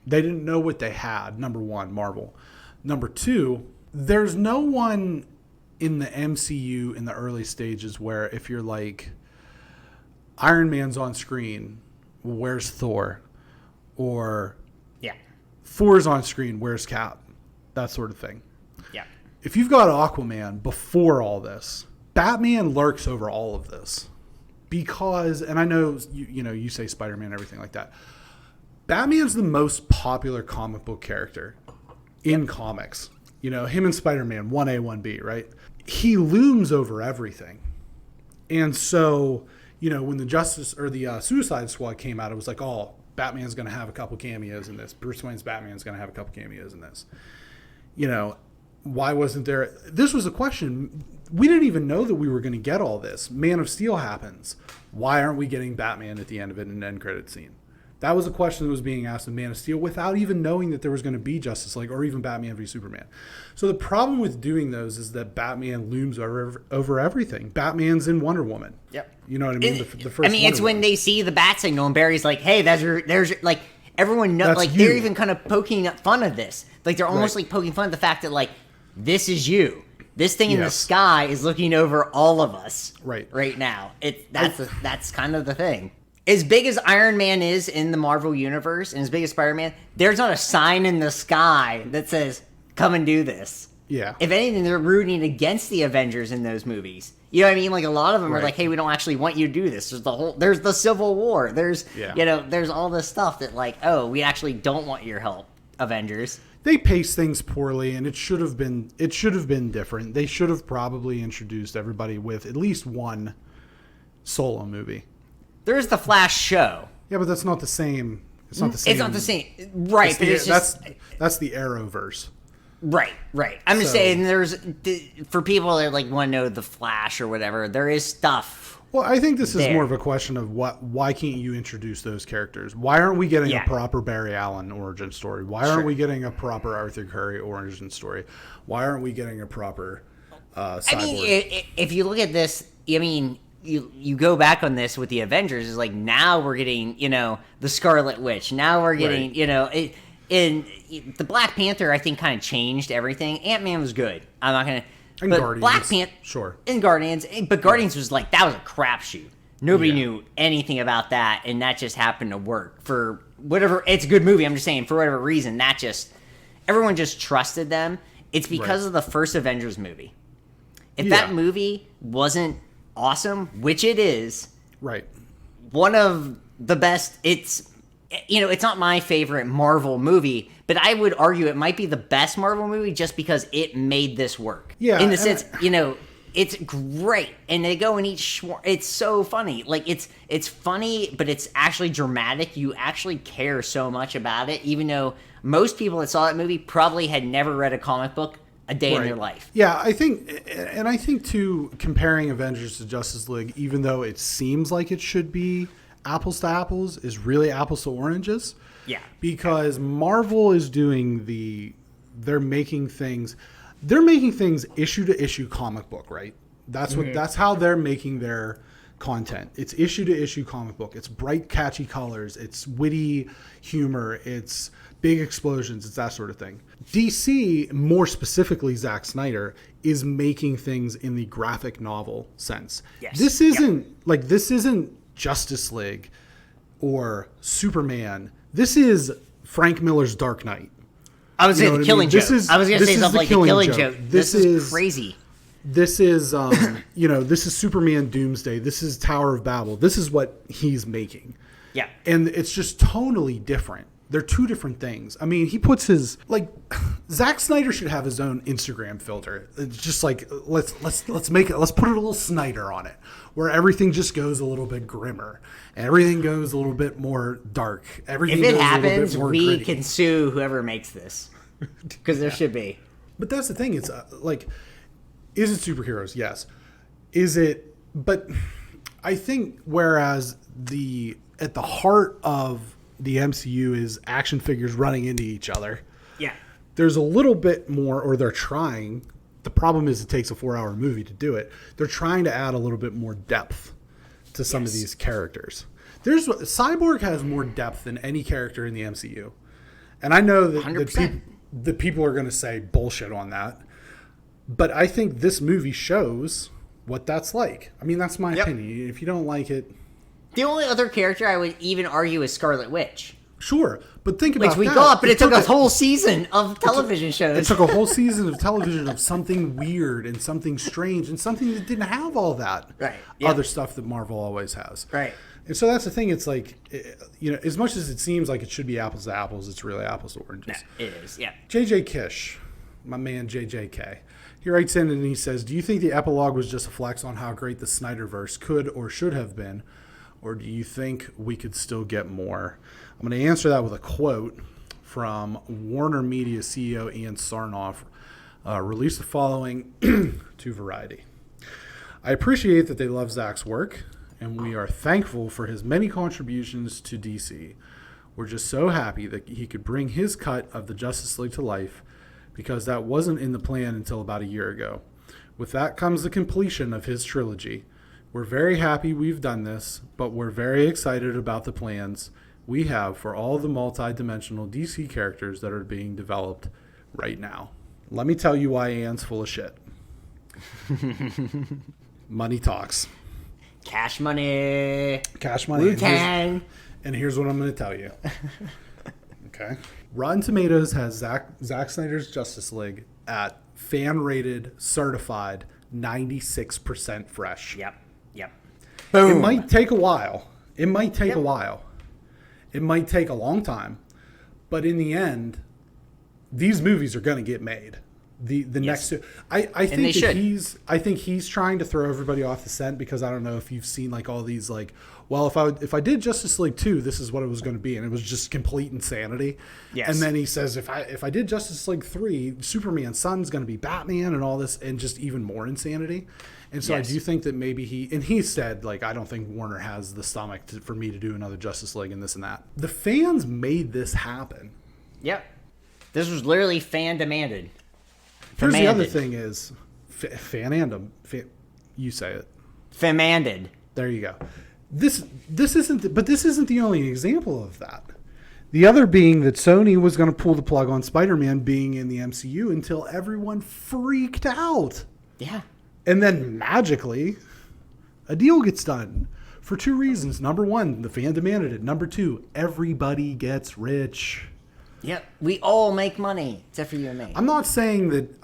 they didn't know what they had, number one, Marvel. Number two, there's no one in the MCU in the early stages where if you're like, Iron Man's on screen, where's Thor? Or Thor's on screen, where's Cap? That sort of thing. Yeah. If you've got Aquaman before all this, Batman lurks over all of this because, and I know you say Spider-Man and everything like that. Batman's the most popular comic book character in comics. Him and Spider-Man, 1A, 1B, right? He looms over everything. And so, when the Suicide Squad came out, it was like, oh, Batman's going to have a couple cameos in this. Bruce Wayne's Batman's going to have a couple cameos in this. Why wasn't there? This was a question. We didn't even know that we were going to get all this. Man of Steel happens. Why aren't we getting Batman at the end of it in an end credit scene? That was a question that was being asked in Man of Steel without even knowing that there was going to be Justice League or even Batman v Superman. So the problem with doing those is that Batman looms over everything. Batman's in Wonder Woman. Yep. You know what I mean? The first it's when they see the bat signal and Barry's like, hey, there's your like, everyone knows, like, they're even kind of poking fun of this. Like, they're almost like poking fun at the fact that, like, this is you. This thing in the sky is looking over all of us right now. That's kind of the thing. As big as Iron Man is in the Marvel Universe and as big as Spider-Man, there's not a sign in the sky that says, come and do this. Yeah. If anything, they're rooting against the Avengers in those movies. You know what I mean? Like, a lot of them are like, hey, we don't actually want you to do this. There's the Civil War. There's all this stuff that, like, oh, we actually don't want your help, Avengers. They paced things poorly, and it should have been different. They should have probably introduced everybody with at least one solo movie. There's the Flash show. Yeah, but that's not the same. It's not the same. It's not the same. Right. That's the Arrowverse. Right. I'm just saying for people that like want to know the Flash or whatever, there is stuff. Well, I think this is more of a question of why can't you introduce those characters? Why aren't we getting a proper Barry Allen origin story? Why aren't we getting a proper Arthur Curry origin story? Why aren't we getting a proper Cyborg? I mean, if you look at this, I mean, you go back on this with the Avengers, is like now we're getting, the Scarlet Witch. Now we're getting, in the Black Panther, I think kind of changed everything. Ant-Man was good. I'm not going to. And but Guardians. Black Panther. Sure. And Guardians. But Guardians was like, that was a crapshoot. Nobody knew anything about that, and that just happened to work. For whatever, it's a good movie, I'm just saying, for whatever reason, everyone just trusted them. It's because of the first Avengers movie. If that movie wasn't awesome, which it is, one of the best, it's not my favorite Marvel movie, but I would argue it might be the best Marvel movie just because it made this work. Yeah. In the sense, it's great. And they go and eat it's so funny. Like, it's funny, but it's actually dramatic. You actually care so much about it, even though most people that saw that movie probably had never read a comic book a day in their life. Yeah, I think too, comparing Avengers to Justice League, even though it seems like it should be apples to apples, is really apples to oranges. Yeah. Because Marvel is they're making things issue to issue comic book, right? That's how they're making their content. It's issue to issue comic book. It's bright, catchy colors. It's witty humor. It's big explosions. It's that sort of thing. DC, more specifically Zack Snyder, is making things in the graphic novel sense. Yes. This isn't Justice League or Superman. This is Frank Miller's Dark Knight. I was saying the Killing Joke. I was going to say something like the Killing Joke. This is crazy. This is, this is Superman Doomsday. This is Tower of Babel. This is what he's making. Yeah. And it's just tonally different. They're two different things. I mean, he puts Zack Snyder should have his own Instagram filter. It's just like, let's put a little Snyder on it, where everything just goes a little bit grimmer. And everything goes a little bit more dark. Everything if it goes happens, a little bit more we gritty. Can sue whoever makes this. Because there should be. But that's the thing. It's is it superheroes? Yes. Is it? But I think whereas at the heart of the MCU is action figures running into each other. Yeah. There's a little bit more, or they're trying. The problem is it takes a 4-hour movie to do it. They're trying to add a little bit more depth to some of these characters. Cyborg has more depth than any character in the MCU. And I know that people are going to say bullshit on that. But I think this movie shows what that's like. I mean, that's my opinion. If you don't like it. The only other character I would even argue is Scarlet Witch. Sure, but think about which we that. got, but it took a whole season of television shows. It took a whole season of television of something weird and something strange and something that didn't have all that other stuff that Marvel always has. Right. And so that's the thing. It's like, as much as it seems like it should be apples to apples, it's really apples to oranges. No, it is, yeah. JJ Kish, my man JJK, he writes in and he says, do you think the epilogue was just a flex on how great the Snyderverse could or should have been? Or do you think we could still get more? I'm going to answer that with a quote from Warner Media CEO Ian Sarnoff, released the following to Variety. I appreciate that they love Zack's work, and we are thankful for his many contributions to DC. We're just so happy that he could bring his cut of the Justice League to life, because that wasn't in the plan until about a year ago. With that comes the completion of his trilogy. We're very happy we've done this, but we're very excited about the plans we have for all the multi-dimensional DC characters that are being developed right now. Let me tell you why Ian's full of shit. Money talks. Cash money. Cash money. Wu-Tang. And here's what I'm going to tell you. Okay. Rotten Tomatoes has Zack Snyder's Justice League at fan-rated, certified, 96% fresh. Yep. Boom. It might take a while. It might take a long time. But in the end, these movies are going to get made. The next two. I think he's trying to throw everybody off the scent, because I don't know if you've seen like all these like, well, if I did Justice League 2, this is what it was going to be, and it was just complete insanity. Yes. And then he says if I did Justice League 3, Superman's son's going to be Batman and all this, and just even more insanity. And so I do think that maybe he said, like, I don't think Warner has the stomach for me to do another Justice League and this and that. The fans made this happen. Yep. This was literally fan demanded. Here's the other thing is, fan-andom. You say it. Femanded. There you go. This isn't the only example of that. The other being that Sony was going to pull the plug on Spider-Man being in the MCU until everyone freaked out. Yeah. And then magically, a deal gets done for two reasons. Number one, the fan demanded it. Number two, everybody gets rich. Yep. We all make money, except for you and me. I'm not saying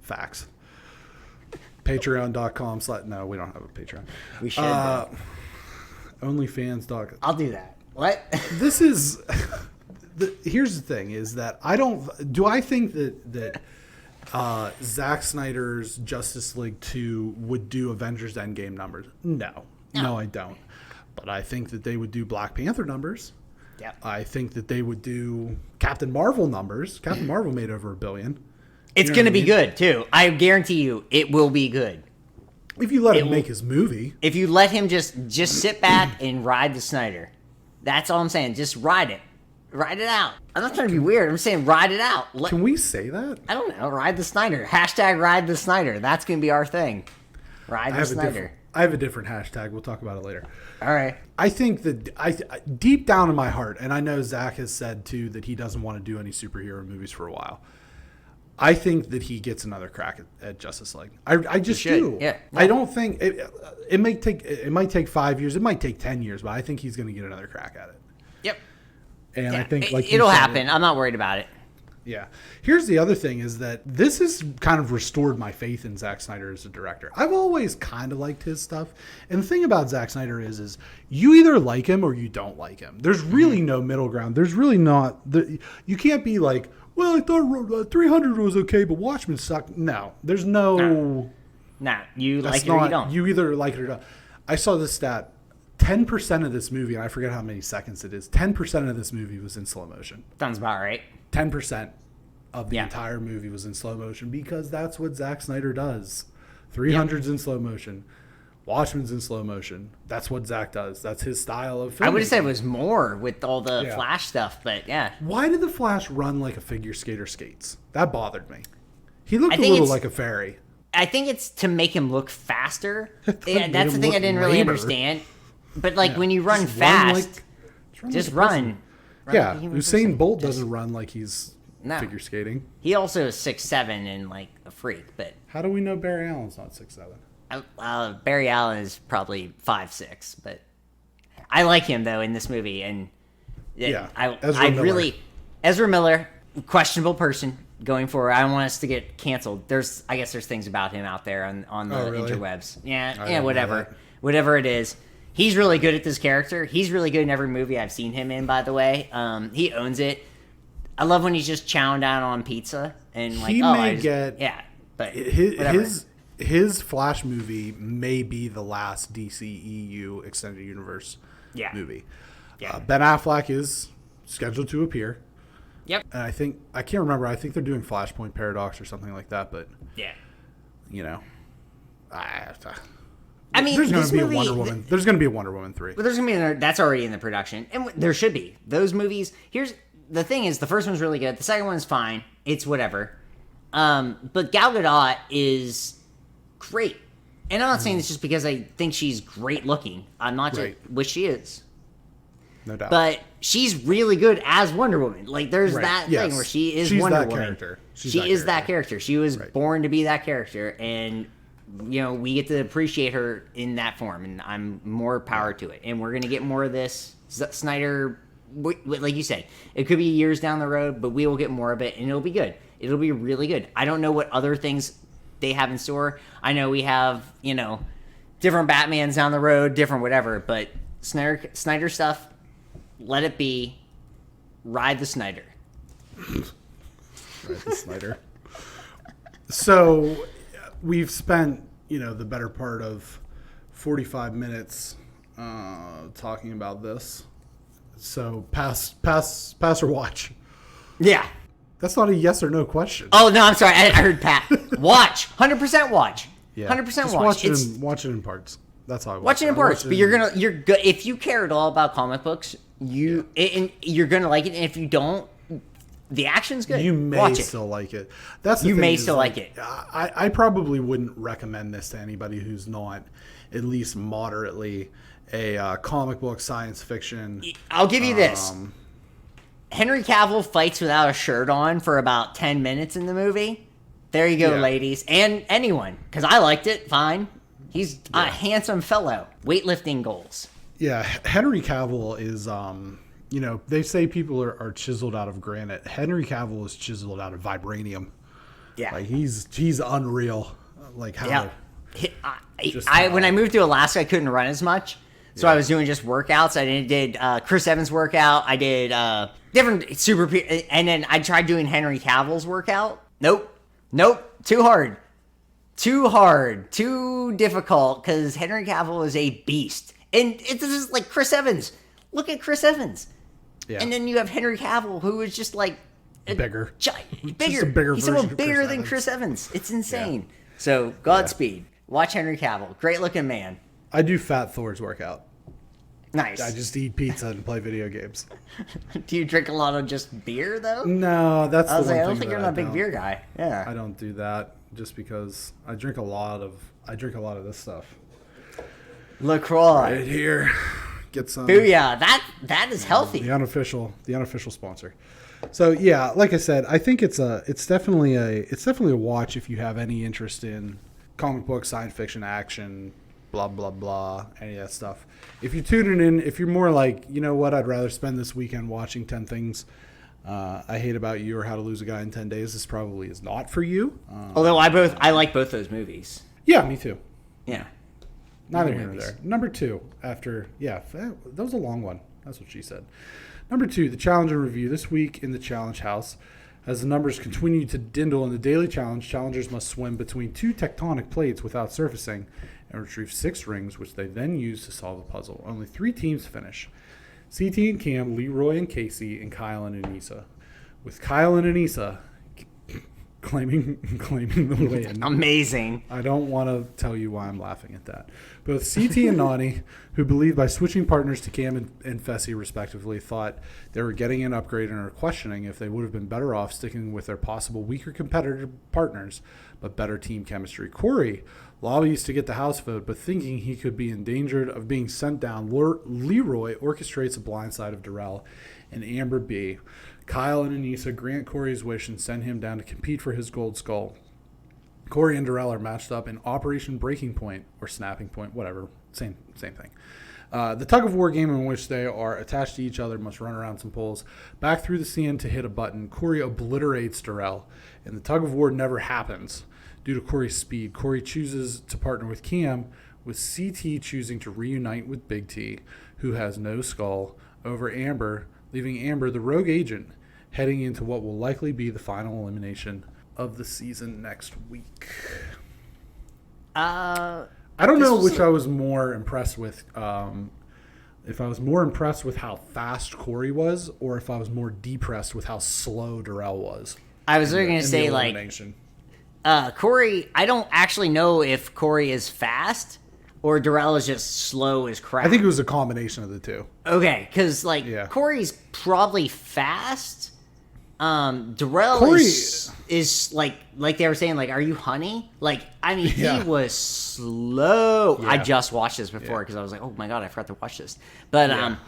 facts. Patreon.com/ No, we don't have a Patreon. We should. OnlyFans.com. I'll do that. What? This is... here's the thing, is that I think that Zack Snyder's Justice League 2 would do Avengers Endgame numbers? No, I don't. But I think that they would do Black Panther numbers. Yeah. I think that they would do Captain Marvel numbers. Captain Marvel made over $1 billion. It's going to be good, too. I guarantee you it will be good. If you let him make his movie. If you let him just sit back and ride the Snyder. That's all I'm saying. Just ride it. Ride it out. I'm not trying to be weird. I'm saying ride it out. Can we say that? I don't know. Ride the Snyder. Hashtag ride the Snyder. That's going to be our thing. Ride the Snyder. I have a different hashtag. We'll talk about it later. All right. I think that deep down in my heart, and I know Zach has said too that he doesn't want to do any superhero movies for a while. I think that he gets another crack at Justice League. I just do. Yeah. I don't think it might take 5 years. It might take 10 years, but I think he's going to get another crack at it. Yep. And I think it'll happen. I'm not worried about it. Yeah. Here's the other thing is that this has kind of restored my faith in Zack Snyder as a director. I've always kind of liked his stuff. And the thing about Zack Snyder is you either like him or you don't like him. There's really no middle ground. There's really not. You can't be like, well, I thought 300 was okay, but Watchmen sucked. No. There's no. Nah. You like it or you don't. You either like it or don't. I saw this stat. 10% of this movie, and I forget how many seconds it is, 10% of this movie was in slow motion. Sounds about right. 10% of the entire movie was in slow motion because that's what Zack Snyder does. 300's in slow motion. Watchmen's in slow motion. That's what Zack does. That's his style of filmmaking. I would have said it was more with all the Flash stuff, but yeah. Why did the Flash run like a figure skater skates? That bothered me. He looked a little like a fairy. I think it's to make him look faster. Yeah, that's the thing I didn't really understand. But when you run fast, just run. Yeah, Usain Bolt doesn't run like he's figure skating. He also is 6'7" and a freak. But how do we know Barry Allen's not 6'7"? Barry Allen is probably 5'6", but I like him though in this movie, and Yeah. Ezra Miller, questionable person going forward. I don't want us to get canceled. I guess there's things about him out there on the interwebs. Yeah, whatever it is. He's really good at this character. He's really good in every movie I've seen him in, by the way. He owns it. I love when he's just chowing down on pizza and but his Flash movie may be the last DCEU extended universe movie. Yeah. Ben Affleck is scheduled to appear. Yep. And I can't remember. I think they're doing Flashpoint Paradox or something like that. But I mean, there's going to be a Wonder Woman. There's going to be a Wonder Woman 3. But there's going to be that's already in the production, and there should be those movies. Here's the thing: is the first one's really good. The second one's fine. It's whatever. But Gal Gadot is great, and I'm not saying this just because I think she's great looking. I'm not just which she is. No doubt. But she's really good as Wonder Woman. Like, there's that thing where she's Wonder Woman. Character. She is that character. She was born to be that character, and we get to appreciate her in that form, and I'm more power to it. And we're gonna get more of this. Snyder, like you said, it could be years down the road, but we will get more of it, and it'll be good. It'll be really good. I don't know what other things they have in store. I know we have, different Batmans down the road, different whatever, but Snyder stuff. Let it be. Ride the Snyder. Ride the Snyder. So we've spent, the better part of 45 minutes talking about this. So pass or watch. Yeah. That's not a yes or no question. Oh, no, I'm sorry. I heard Pat. Watch. 100% watch. Yeah. 100% watch. Watch it in parts. That's how I watch it in parts. But you're good. If you care at all about comic books, you're gonna like it. And if you don't, the action's good. You may still like it. That's the thing. You may still like it. I probably wouldn't recommend this to anybody who's not at least moderately a comic book science fiction. I'll give you this. Henry Cavill fights without a shirt on for about 10 minutes in the movie. There you go, ladies, and anyone, because I liked it. Fine. He's a handsome fellow. Weightlifting goals. Yeah, Henry Cavill is, they say people are chiseled out of granite. Henry Cavill is chiseled out of vibranium. Yeah. Like, he's unreal. Like, how... Yeah. When I moved to Alaska, I couldn't run as much. So I was doing just workouts. I did Chris Evans' workout. I did different super... And then I tried doing Henry Cavill's workout. Nope. Too hard. Too difficult, because Henry Cavill is a beast. And it's just like Chris Evans. Look at Chris Evans. Yeah. And then you have Henry Cavill, who is just like... Bigger. Bigger. He's someone bigger than Chris Evans. It's insane. Yeah. So, Godspeed. Watch Henry Cavill. Great looking man. I do Fat Thor's workout. Nice. I just eat pizza and play video games. Do you drink a lot of just beer, though? No, that's the one thing. I don't think you're not a big beer guy. Yeah. I don't do that just because I drink a lot of this stuff. LaCroix. Right here. Get some. Booyah. That is healthy. The unofficial sponsor. So yeah, like I said, I think it's definitely a watch if you have any interest in comic book, science fiction, action, blah blah blah, any of that stuff. If you're tuning in, if you're more like, you know what, I'd rather spend this weekend watching 10 Things I Hate About You or How to Lose a Guy in 10 Days, this probably is not for you. Although I like both those movies. Yeah, me too. Yeah. Not in here or there. Number 2 after, that was a long one. That's what she said. Number 2, the challenge and review. This week in the challenge house, as the numbers continue to dwindle in the daily challenge, challengers must swim between 2 tectonic plates without surfacing and retrieve 6 rings, which they then use to solve a puzzle. Only 3 teams finish. CT and Cam, Leroy and Casey, and Kyle and Anissa. With Kyle and Anissa claiming the win. Amazing. I don't want to tell you why I'm laughing at that. Both CT and Nani, who believe by switching partners to Cam and Fessy respectively, thought they were getting an upgrade and are questioning if they would have been better off sticking with their possible weaker competitor partners but better team chemistry. Corey lobbies to get the house vote, but thinking he could be endangered of being sent down, Leroy orchestrates a blindside of Darrell and Amber B. Kyle and Anissa grant Corey's wish and send him down to compete for his gold skull. Corey and Darrell are matched up in Operation Breaking Point or Snapping Point, whatever, same thing. The tug of war game in which they are attached to each other must run around some poles, back through the sand to hit a button. Corey obliterates Darrell, and the tug of war never happens due to Corey's speed. Corey chooses to partner with Cam, with CT choosing to reunite with Big T, who has no skull, over Amber, leaving Amber the rogue agent, heading into what will likely be the final elimination of the season next week. I don't know which I was more impressed with. If I was more impressed with how fast Corey was, or if I was more depressed with how slow Darrell was. I was going to say, like, Corey, I don't actually know if Corey is fast or Darrell is just slow as crap. I think it was a combination of the two. Okay, because, like, Corey's probably fast. Darrell is like they were saying, like, are you honey? Like, I mean, he was slow. Yeah. I just watched this before because I was like, oh my God, I forgot to watch this. But,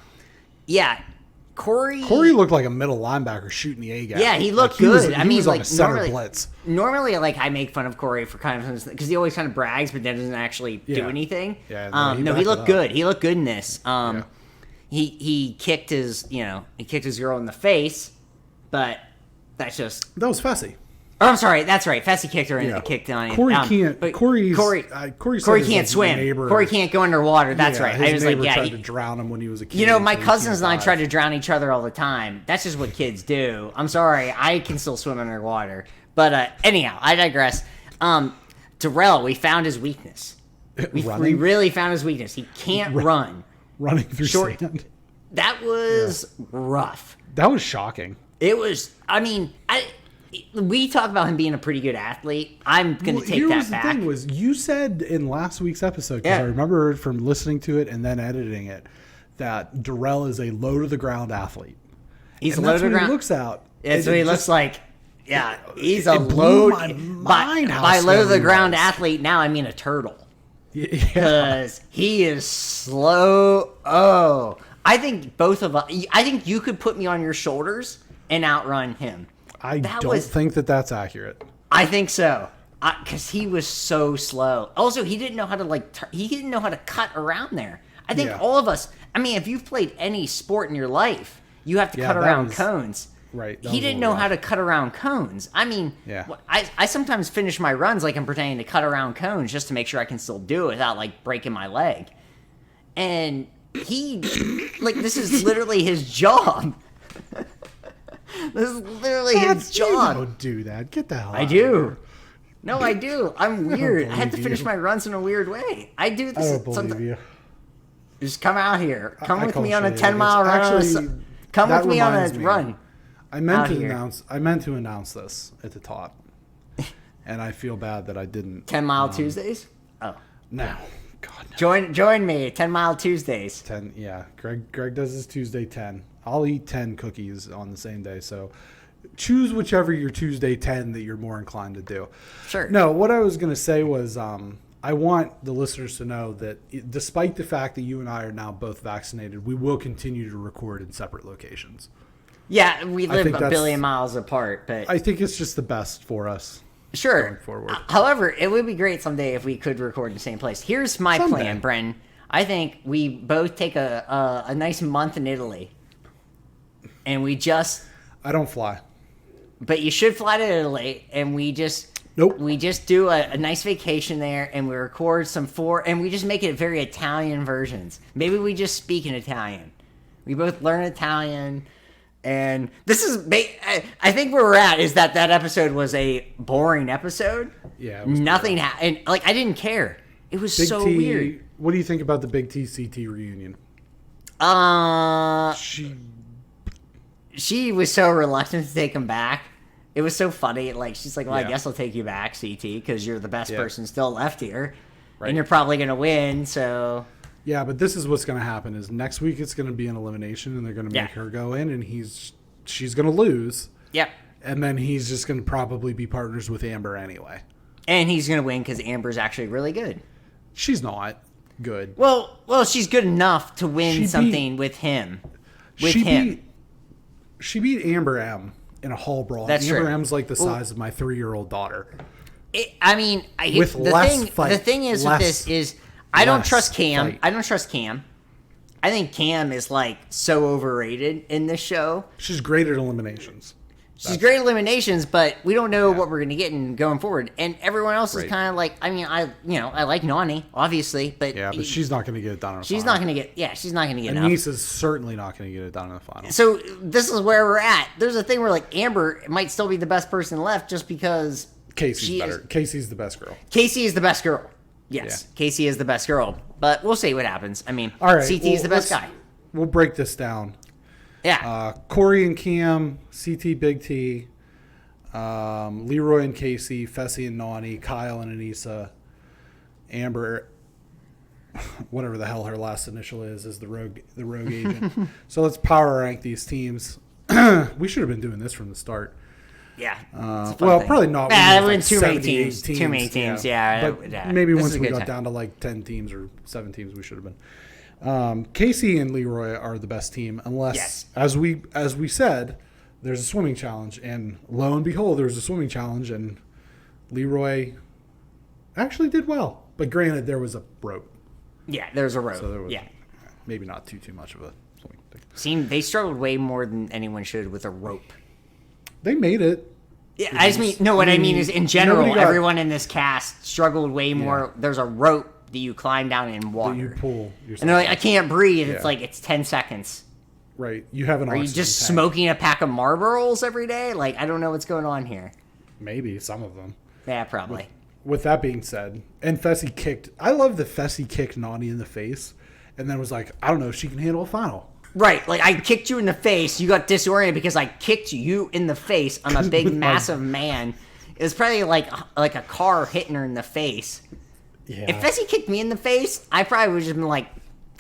Corey looked like a middle linebacker shooting the A gap. Yeah, he looked good. I mean, was like, on a center blitz. Normally, like, I make fun of Corey for kind of, because he always kind of brags, but then doesn't actually do anything. Yeah, no, he looked good. He looked good in this. He kicked his girl in the face. But that's just... That was Fessy. Oh, I'm sorry. That's right. Fessy kicked her and kicked on him. Corey can't... Corey can't swim. Neighbor, Corey can't go underwater. That's right. I was like, tried to drown him when he was a kid. You know, my cousins and I tried to drown each other all the time. That's just what kids do. I'm sorry. I can still swim underwater. But anyhow, I digress. Darrell, we found his weakness. We really found his weakness. He can't run. Running through sand. That was rough. That was shocking. It was, I mean, we talk about him being a pretty good athlete. I'm going to take that back. The thing was, you said in last week's episode, because I remember from listening to it and then editing it, that Darrell is a low-to-the-ground athlete. He's a low-to-the-ground. He looks out. That's what he looks like. Yeah, he's a low... By low-to-the-ground athlete, now I mean a turtle. Because he is slow. Oh, I think both of us... I think you could put me on your shoulders and outrun him. I don't think that's accurate. I think so, because he was so slow. Also, he didn't know how to he didn't know how to cut around there. I think all of us. I mean, if you've played any sport in your life, you have to cut around cones. Right. He didn't know how to cut around cones. I mean, I sometimes finish my runs like I'm pretending to cut around cones just to make sure I can still do it without like breaking my leg. And he, this is literally his job. This is literally his job. You don't do that. Get the hell out I do. Here. No, I do. I'm weird. I have to finish my runs in a weird way. I do this. I don't believe you. Just come out here. Come with me on a 10-mile run. Actually, come with me on a run. I meant to announce this at the top, and I feel bad that I didn't. 10-mile Tuesdays. Oh no. God, no. Join me. 10-mile Tuesdays. 10. Yeah. Greg does his Tuesday 10. I'll eat 10 cookies on the same day. So choose whichever your Tuesday 10 that you're more inclined to do. Sure. No, what I was going to say was I want the listeners to know that despite the fact that you and I are now both vaccinated, we will continue to record in separate locations. Yeah, we live a billion miles apart, but I think it's just the best for us. Sure. Going forward. However, it would be great someday if we could record in the same place. Here's my plan, Bren. I think we both take a nice month in Italy. And we just... I don't fly. But you should fly to Italy, and we just... Nope. We just do a nice vacation there, and we record and we just make it very Italian versions. Maybe we just speak in Italian. We both learn Italian, and this is... I think where we're at is that episode was a boring episode. Yeah, it was nothing happened. I didn't care. It was so weird. What do you think about the Big T CT reunion? She was so reluctant to take him back. It was so funny. She's like, well, I guess I'll take you back, CT, because you're the best person still left here. Right. And you're probably going to win, so... Yeah, but this is what's going to happen is next week it's going to be an elimination, and they're going to make her go in, and she's going to lose. Yep. And then he's just going to probably be partners with Amber anyway. And he's going to win because Amber's actually really good. She's not good. Well, she's good enough to win something with him. She beat Amber M in a hall brawl. That's Amber true. M's like the size of my 3-year-old daughter. The thing is with this is I don't trust Cam. I don't trust Cam. I think Cam is like so overrated in this show. She's great at eliminations. She's great at eliminations, but we don't know what we're going to get in going forward. And everyone else is kind of like, I mean, I like Nani, obviously, but but she's not going to get it done in the final. She's not going to get enough. Anissa's certainly not going to get it done in the final. So this is where we're at. There's a thing where like Amber might still be the best person left just because Casey's better. Casey's the best girl. Casey is the best girl. Yes, Casey is the best girl. But we'll see what happens. I mean, all right, CT is the best guy. We'll break this down. Yeah. Corey and Cam, CT Big T, Leroy and Casey, Fessy and Nani, Kyle and Anissa, Amber, whatever the hell her last initial is the rogue agent. So let's power rank these teams. We should have been doing this from the start. Yeah. Probably not. Too many teams. Too many teams. Yeah. But maybe once we got down to like 10 teams or 7 teams, we should have been. Casey and Leroy are the best team, unless, as we said, there's a swimming challenge, and lo and behold, there's a swimming challenge, and Leroy actually did well. But granted, there was a rope. Yeah, there's a rope. So there was, maybe not too much of a swimming thing. They struggled way more than anyone should with a rope. They made it. Yeah, I mean is in general, everyone in this cast struggled way more. Yeah. There's a rope that you climb down in water. That you pull yourself. And they're like, I can't breathe. It's like, it's 10 seconds. Right. You have an oxygen Are you just tank. smoking a pack of Marlboros every day? Like, I don't know what's going on here. Maybe, some of them. Yeah, probably. With that being said, and Fessy kicked, I love that Fessy kicked Nani in the face and then was like, I don't know if she can handle a final. Right, like I kicked you in the face. You got disoriented because I kicked you in the face. I'm a big, massive man. It was probably like a car hitting her in the face. Yeah. If Fessy kicked me in the face, I probably would have just been like,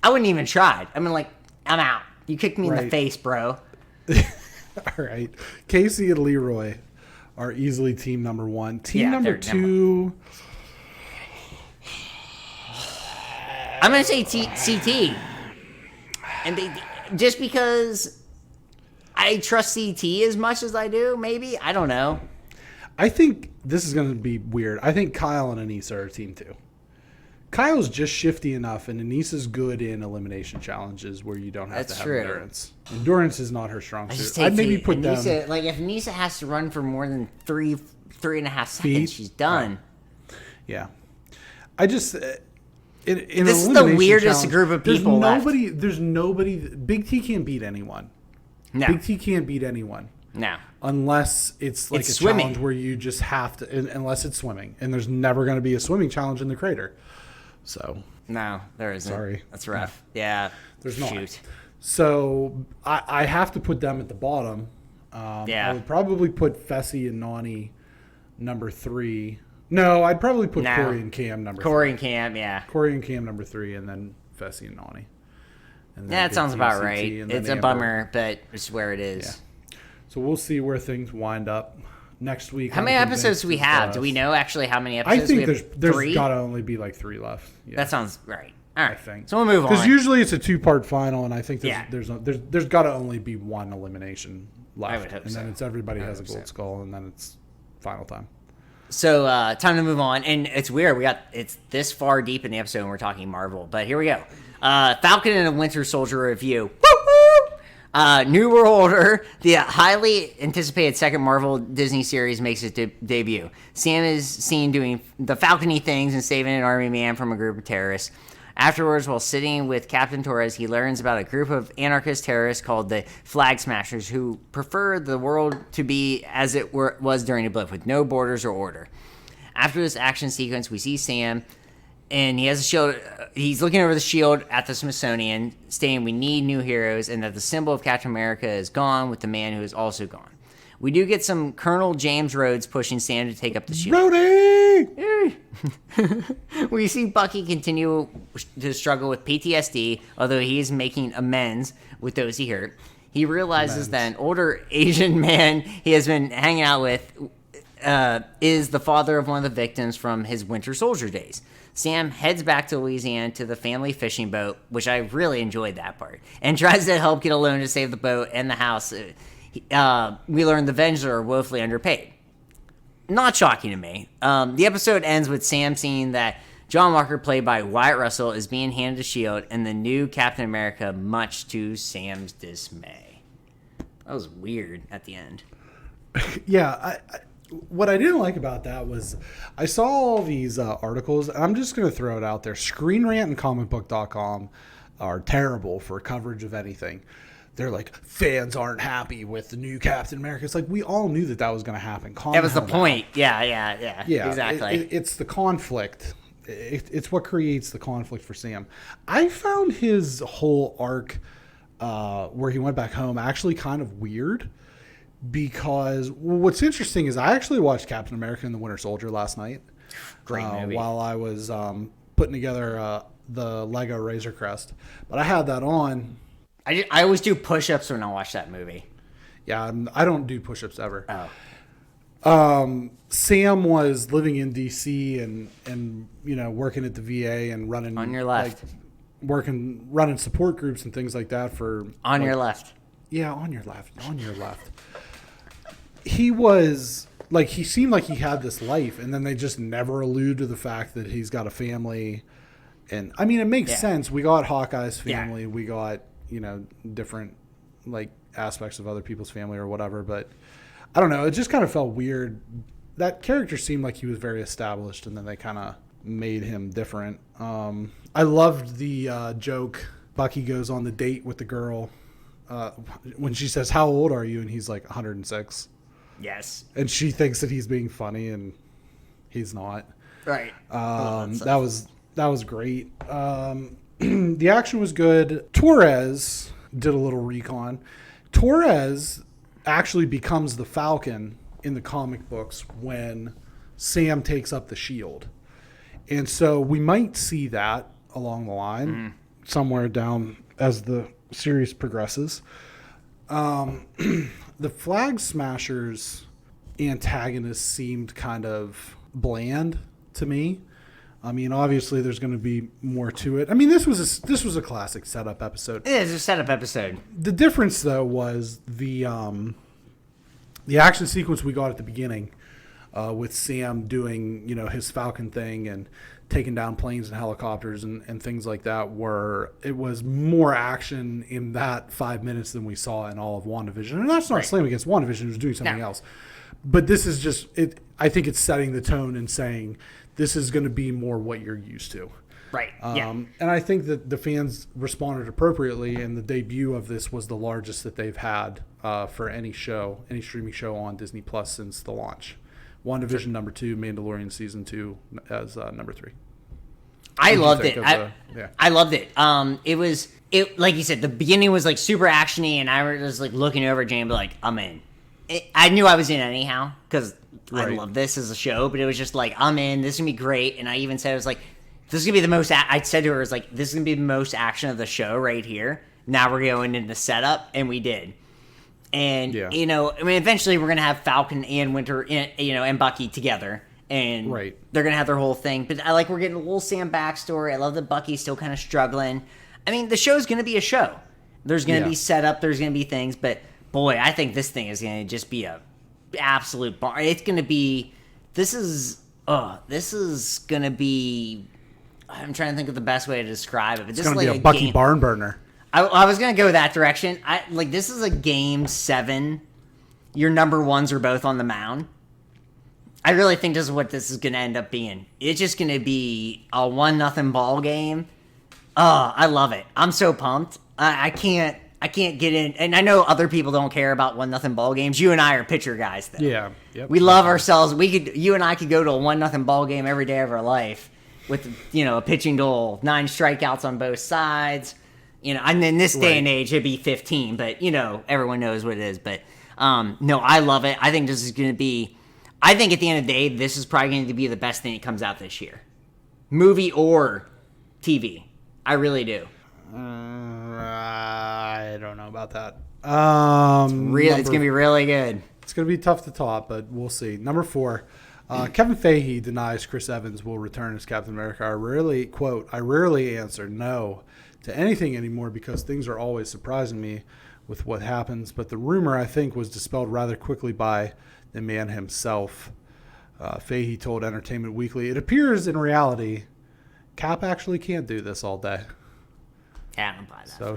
I wouldn't even tried. I mean, like, I'm out. You kicked me in the face, bro. All right. Casey and Leroy are easily team number 1. Team number 2. I'm going to say CT. And just because I trust CT as much as I do, maybe. I don't know. I think this is going to be weird. I think Kyle and Anissa are team 2. Kyle's just shifty enough, and Anissa's good in elimination challenges where you don't have to have endurance. Endurance is not her strong suit. I'd maybe put Anissa, them. Like if Anissa has to run for more than three and a half seconds, she's done. Yeah, I just. This is the weirdest group of people There's nobody. Big T can't beat anyone. No. Big T can't beat anyone. No. Unless it's like a swimming. Challenge where you just have to, unless it's swimming. And there's never going to be a swimming challenge in the crater. So. No, there isn't. Sorry. That's rough. Yeah. There's not. So I have to put them at the bottom. I would probably put Fessy and Nani number 3. No, I'd probably put Corey and Cam number 3. Corey and Cam, yeah. Corey and Cam number 3, and then Fessy and Nani. Yeah, that sounds about right. It's a bummer, but it's where it is. Yeah. So we'll see where things wind up next week. How many episodes do we have? Do we know actually how many episodes we have? I think there's got to only be like 3 left. Yeah. That sounds right. All right. I think. So we'll move on. Because usually it's a 2-part final, and I think there's got to only be 1 elimination left. I would hope and then it's everybody has a gold skull, and then it's final time. So time to move on, and it's weird. It's this far deep in the episode, and we're talking Marvel. But here we go. Falcon and the Winter Soldier review. New World Order, the highly anticipated second Marvel Disney series, makes its debut. Sam is seen doing the Falcon-y things and saving an army man from a group of terrorists. Afterwards, while sitting with Captain Torres, he learns about a group of anarchist terrorists called the Flag Smashers who prefer the world to be as it was during the blip, with no borders or order. After this action sequence, we see Sam, and he has a shield. He's looking over the shield at the Smithsonian, stating we need new heroes and that the symbol of Captain America is gone with the man who is also gone. We do get some Colonel James Rhodes pushing Sam to take up the shield. Rhodey! We see Bucky continue to struggle with PTSD, although he is making amends with those he hurt. He realizes that an older Asian man he has been hanging out with is the father of one of the victims from his Winter Soldier days. Sam heads back to Louisiana to the family fishing boat, which I really enjoyed that part, and tries to help get a loan to save the boat and the house. We learn the Avengers are woefully underpaid. Not shocking to me. The episode ends with Sam seeing that John Walker, played by Wyatt Russell, is being handed a shield, and the new Captain America, much to Sam's dismay. That was weird at the end. Yeah, what I didn't like about that was I saw all these articles, and I'm just going to throw it out there. Screen Rant and comicbook.com are terrible for coverage of anything. They're like, fans aren't happy with the new Captain America. It's like, we all knew that was going to happen. That was the point. Yeah, exactly. It's the conflict. It's what creates the conflict for Sam. I found his whole arc where he went back home actually kind of weird, because what's interesting is I actually watched Captain America and the Winter Soldier last night. Great movie. While I was putting together the Lego Razor Crest. But I had that on. I always do push-ups when I watch that movie. Yeah, I don't do push-ups ever. Oh. Sam was living in D.C. and working at the VA and running on your left, running support groups and things like that for on your left. Yeah, on your left. He was like, he seemed like he had this life, and then they just never allude to the fact that he's got a family. And I mean, it makes sense. We got Hawkeye's family. Yeah. We got different like aspects of other people's family or whatever, but I don't know. It just kind of felt weird. That character seemed like he was very established, and then they kind of made him different. I loved the joke. Bucky goes on the date with the girl when she says, "How old are you?" And he's like 106. Yes. And she thinks that he's being funny, and he's not. Right. That was great. The action was good. Torres did a little recon. Torres actually becomes the Falcon in the comic books when Sam takes up the shield. And so we might see that along the line somewhere down as the series progresses. The Flag Smashers antagonists seemed kind of bland to me. I mean, obviously there's going to be more to it. I mean, this was a classic setup episode. It is a setup episode. The difference, though, was the action sequence we got at the beginning with Sam doing, his Falcon thing and taking down planes and helicopters and things like that, where it was more action in that 5 minutes than we saw in all of WandaVision. And that's not a slam against WandaVision, who's doing something else. But this is just it. I think it's setting the tone and saying this is going to be more what you're used to. Right. And I think that the fans responded appropriately, and the debut of this was the largest that they've had for any streaming show on Disney Plus since the launch. WandaVision number 2, Mandalorian season 2 as number 3. I loved it. I loved it. It like you said, the beginning was like super actiony, and I was like looking over at Jane, but like, I'm in. I knew I was in anyhow because I love this as a show, but it was just like, I'm in. This is gonna be great. And I even said, I was like, this is gonna be the most. I said to her, I was like, this is gonna be the most action of the show right here. Now we're going into setup, and we did. And eventually we're gonna have Falcon and Winter, and Bucky together, and they're gonna have their whole thing. But we're getting a little Sam backstory. I love that Bucky's still kind of struggling. I mean, the show's gonna be a show. There's gonna be setup. There's gonna be things, but boy, I think this thing is gonna just be a absolute bar. It's gonna be. This is gonna be. I'm trying to think of the best way to describe it. But it's gonna be a Bucky barn burner. I was going to go that direction. This is a game 7. Your number ones are both on the mound. I really think this is what this is going to end up being. It's just going to be a 1-0 ball game. Oh, I love it. I'm so pumped. I can't get in. And I know other people don't care about 1-0 ball games. You and I are pitcher guys, though. Yeah. Yep. We love ourselves. You and I could go to a 1-0 ball game every day of our life with, a pitching duel, 9 strikeouts on both sides. And in this day and age, it'd be 15, but, everyone knows what it is. But, no, I love it. I think this is going to be, at the end of the day, this is probably going to be the best thing that comes out this year. Movie or TV. I really do. I don't know about that. It's going to be really good. It's going to be tough to top, but we'll see. Number 4. Kevin Feige denies Chris Evans will return as Captain America. I rarely answer no to anything anymore because things are always surprising me with what happens. But the rumor, I think, was dispelled rather quickly by the man himself. Feige told Entertainment Weekly, it appears in reality Cap actually can't do this all day. Yeah, I don't buy that. So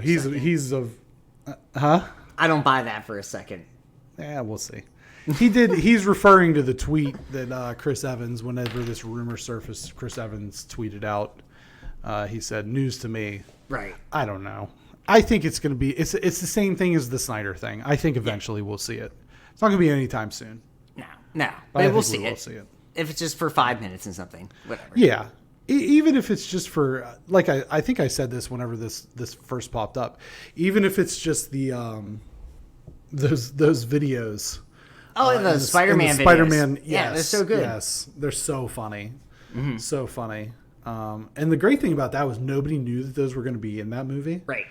I don't buy that for a second. Yeah, we'll see. He's referring to the tweet that Chris Evans, whenever this rumor surfaced, Chris Evans tweeted out. He said, "News to me." Right. I don't know. I think it's going to be. It's the same thing as the Snyder thing. I think eventually we'll see it. It's not going to be anytime soon. No. But we'll see it. If it's just for 5 minutes and something, whatever. Yeah. Even if it's just for, like, I think I said this whenever this first popped up. Even if it's just the those videos. Oh, the Spider-Man videos. Spider-Man, yes. Yeah, they're so good. Yes, they're so funny. Mm-hmm. So funny. And the great thing about that was nobody knew that those were going to be in that movie. Right.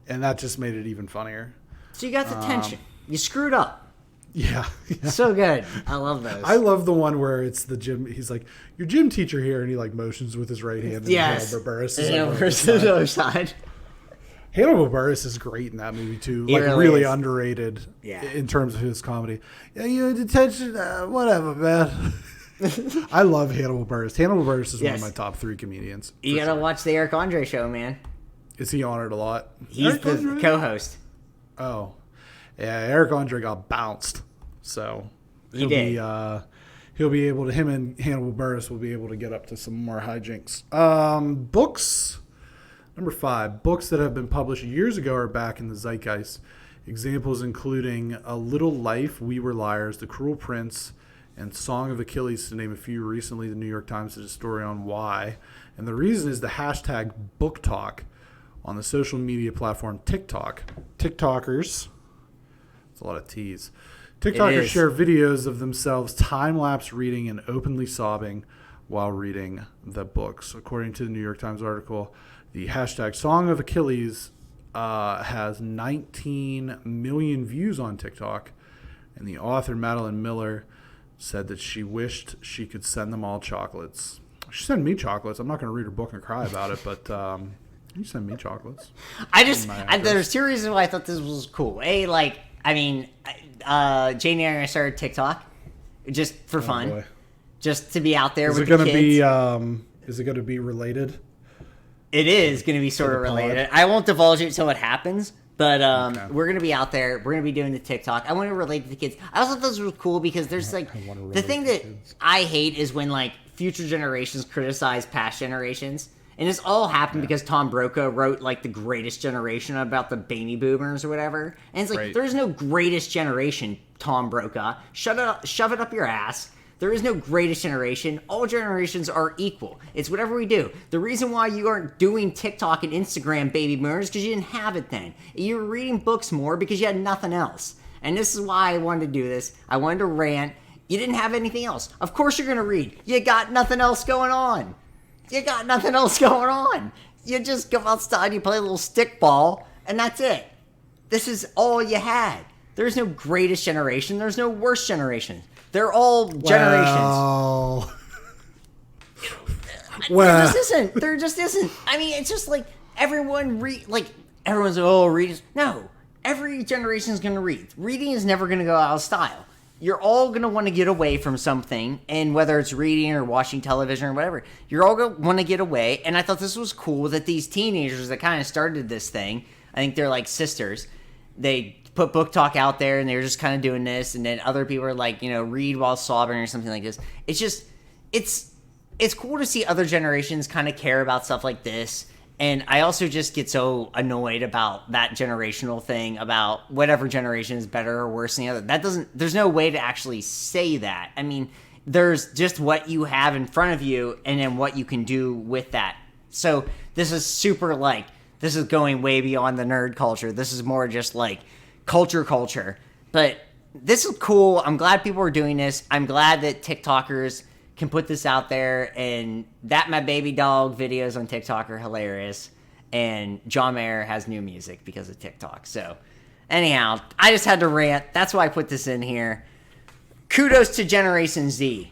And that just made it even funnier. So you got the tension. You screwed up. Yeah. So good. I love those. I love the one where it's the gym. He's like, your gym teacher here. And he like motions with his right hand. And yes. Hannibal Buress is on the other side. Hannibal Buress is great in that movie too. Like really underrated in terms of his comedy. Yeah, you in detention, whatever, man. I love Hannibal Buress. Hannibal Buress is one of my top 3 comedians. You gotta watch the Eric Andre show, man. Is he on it a lot? He's the co-host. Oh, yeah. Eric Andre got bounced, so he'll be able to. Him and Hannibal Buress will be able to get up to some more hijinks. Books. Number 5, books that have been published years ago are back in the zeitgeist. Examples including A Little Life, We Were Liars, The Cruel Prince, and Song of Achilles, to name a few. Recently, the New York Times did a story on why. And the reason is the hashtag book talk on the social media platform TikTok. TikTokers, it's a lot of T's. TikTokers share videos of themselves time-lapse reading and openly sobbing while reading the books. According to the New York Times article, the hashtag Song of Achilles has 19 million views on TikTok, and the author, Madeline Miller, said that she wished she could send them all chocolates. She sent me chocolates. I'm not going to read her book and cry about it, but you send me chocolates. There's 2 reasons why I thought this was cool. Jane and I started TikTok just for fun. Boy. Just to be out there with the kids. Is it going to be related? It is going to be sort of related. I won't divulge it until it happens, but we're going to be out there. We're going to be doing the TikTok. I want to relate to the kids. I also thought this was cool because there's the thing that I hate is when like future generations criticize past generations. And this all happened because Tom Brokaw wrote like the greatest generation about the baby boomers or whatever. And it's like, there's no greatest generation, Tom Brokaw. Shove it up your ass. There is no greatest generation. All generations are equal. It's whatever we do. The reason why you aren't doing TikTok and Instagram, baby boomers, is because you didn't have it then. You were reading books more because you had nothing else. And this is why I wanted to do this. I wanted to rant. You didn't have anything else. Of course you're going to read. You got nothing else going on. You just go outside, you play a little stickball, and that's it. This is all you had. There's no greatest generation. There's no worst generation. They're all generations. Well. There just isn't. I mean, it's just like everyone's reading. No, every generation is going to read. Reading is never going to go out of style. You're all going to want to get away from something, and whether it's reading or watching television or whatever, you're all going to want to get away. And I thought this was cool that these teenagers that kind of started this thing, I think they're like sisters, they put book talk out there, and they were just kind of doing this, and then other people are like, read while sobbing or something like this. It's just, it's cool to see other generations kind of care about stuff like this. And I also just get so annoyed about that generational thing about whatever generation is better or worse than the other. There's no way to actually say that. I mean, there's just what you have in front of you and then what you can do with that. So this is super this is going way beyond the nerd culture. This is more just like culture. But this is cool. I'm glad people are doing this. I'm glad that TikTokers can put this out there, and that my baby dog videos on TikTok are hilarious, and John Mayer has new music because of TikTok. So anyhow, I just had to rant. That's why I put this in here. Kudos to Generation Z.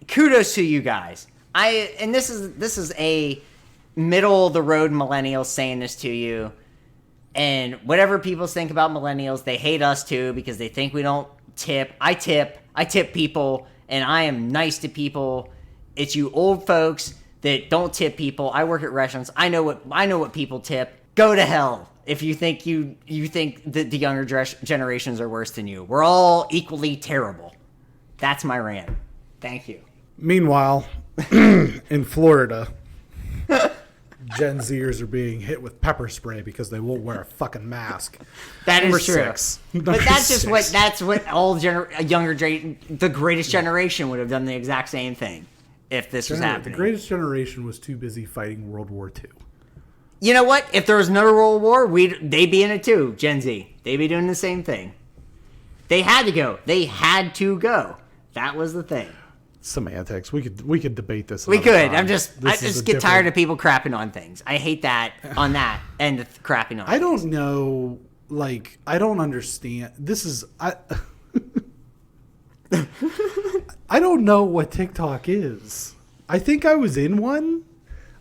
Kudos to you guys. This is a middle of the road millennial saying this to you. And whatever people think about millennials, they hate us too because they think we don't tip. I tip people. And I am nice to people. It's you old folks that don't tip people. I work at restaurants. I know what people tip. Go to hell if you think you think that the younger generations are worse than you. We're all equally terrible. That's my rant. Thank you. Meanwhile, in Florida, Gen Zers are being hit with pepper spray because they won't wear a fucking mask. That is true. But that's six. just that's what all the greatest generation would have done the exact same thing if this was happening. The greatest generation was too busy fighting World War II. You know what? If there was another World War, they'd be in it too, Gen Z. They'd be doing the same thing. They had to go. They had to go. That was the thing. Semantics. We could debate this. We could. Time. I just get tired of people crapping on things. I hate that on that end of crapping on. I don't know. Like, I don't understand. This is I don't know what TikTok is. I think I was in one,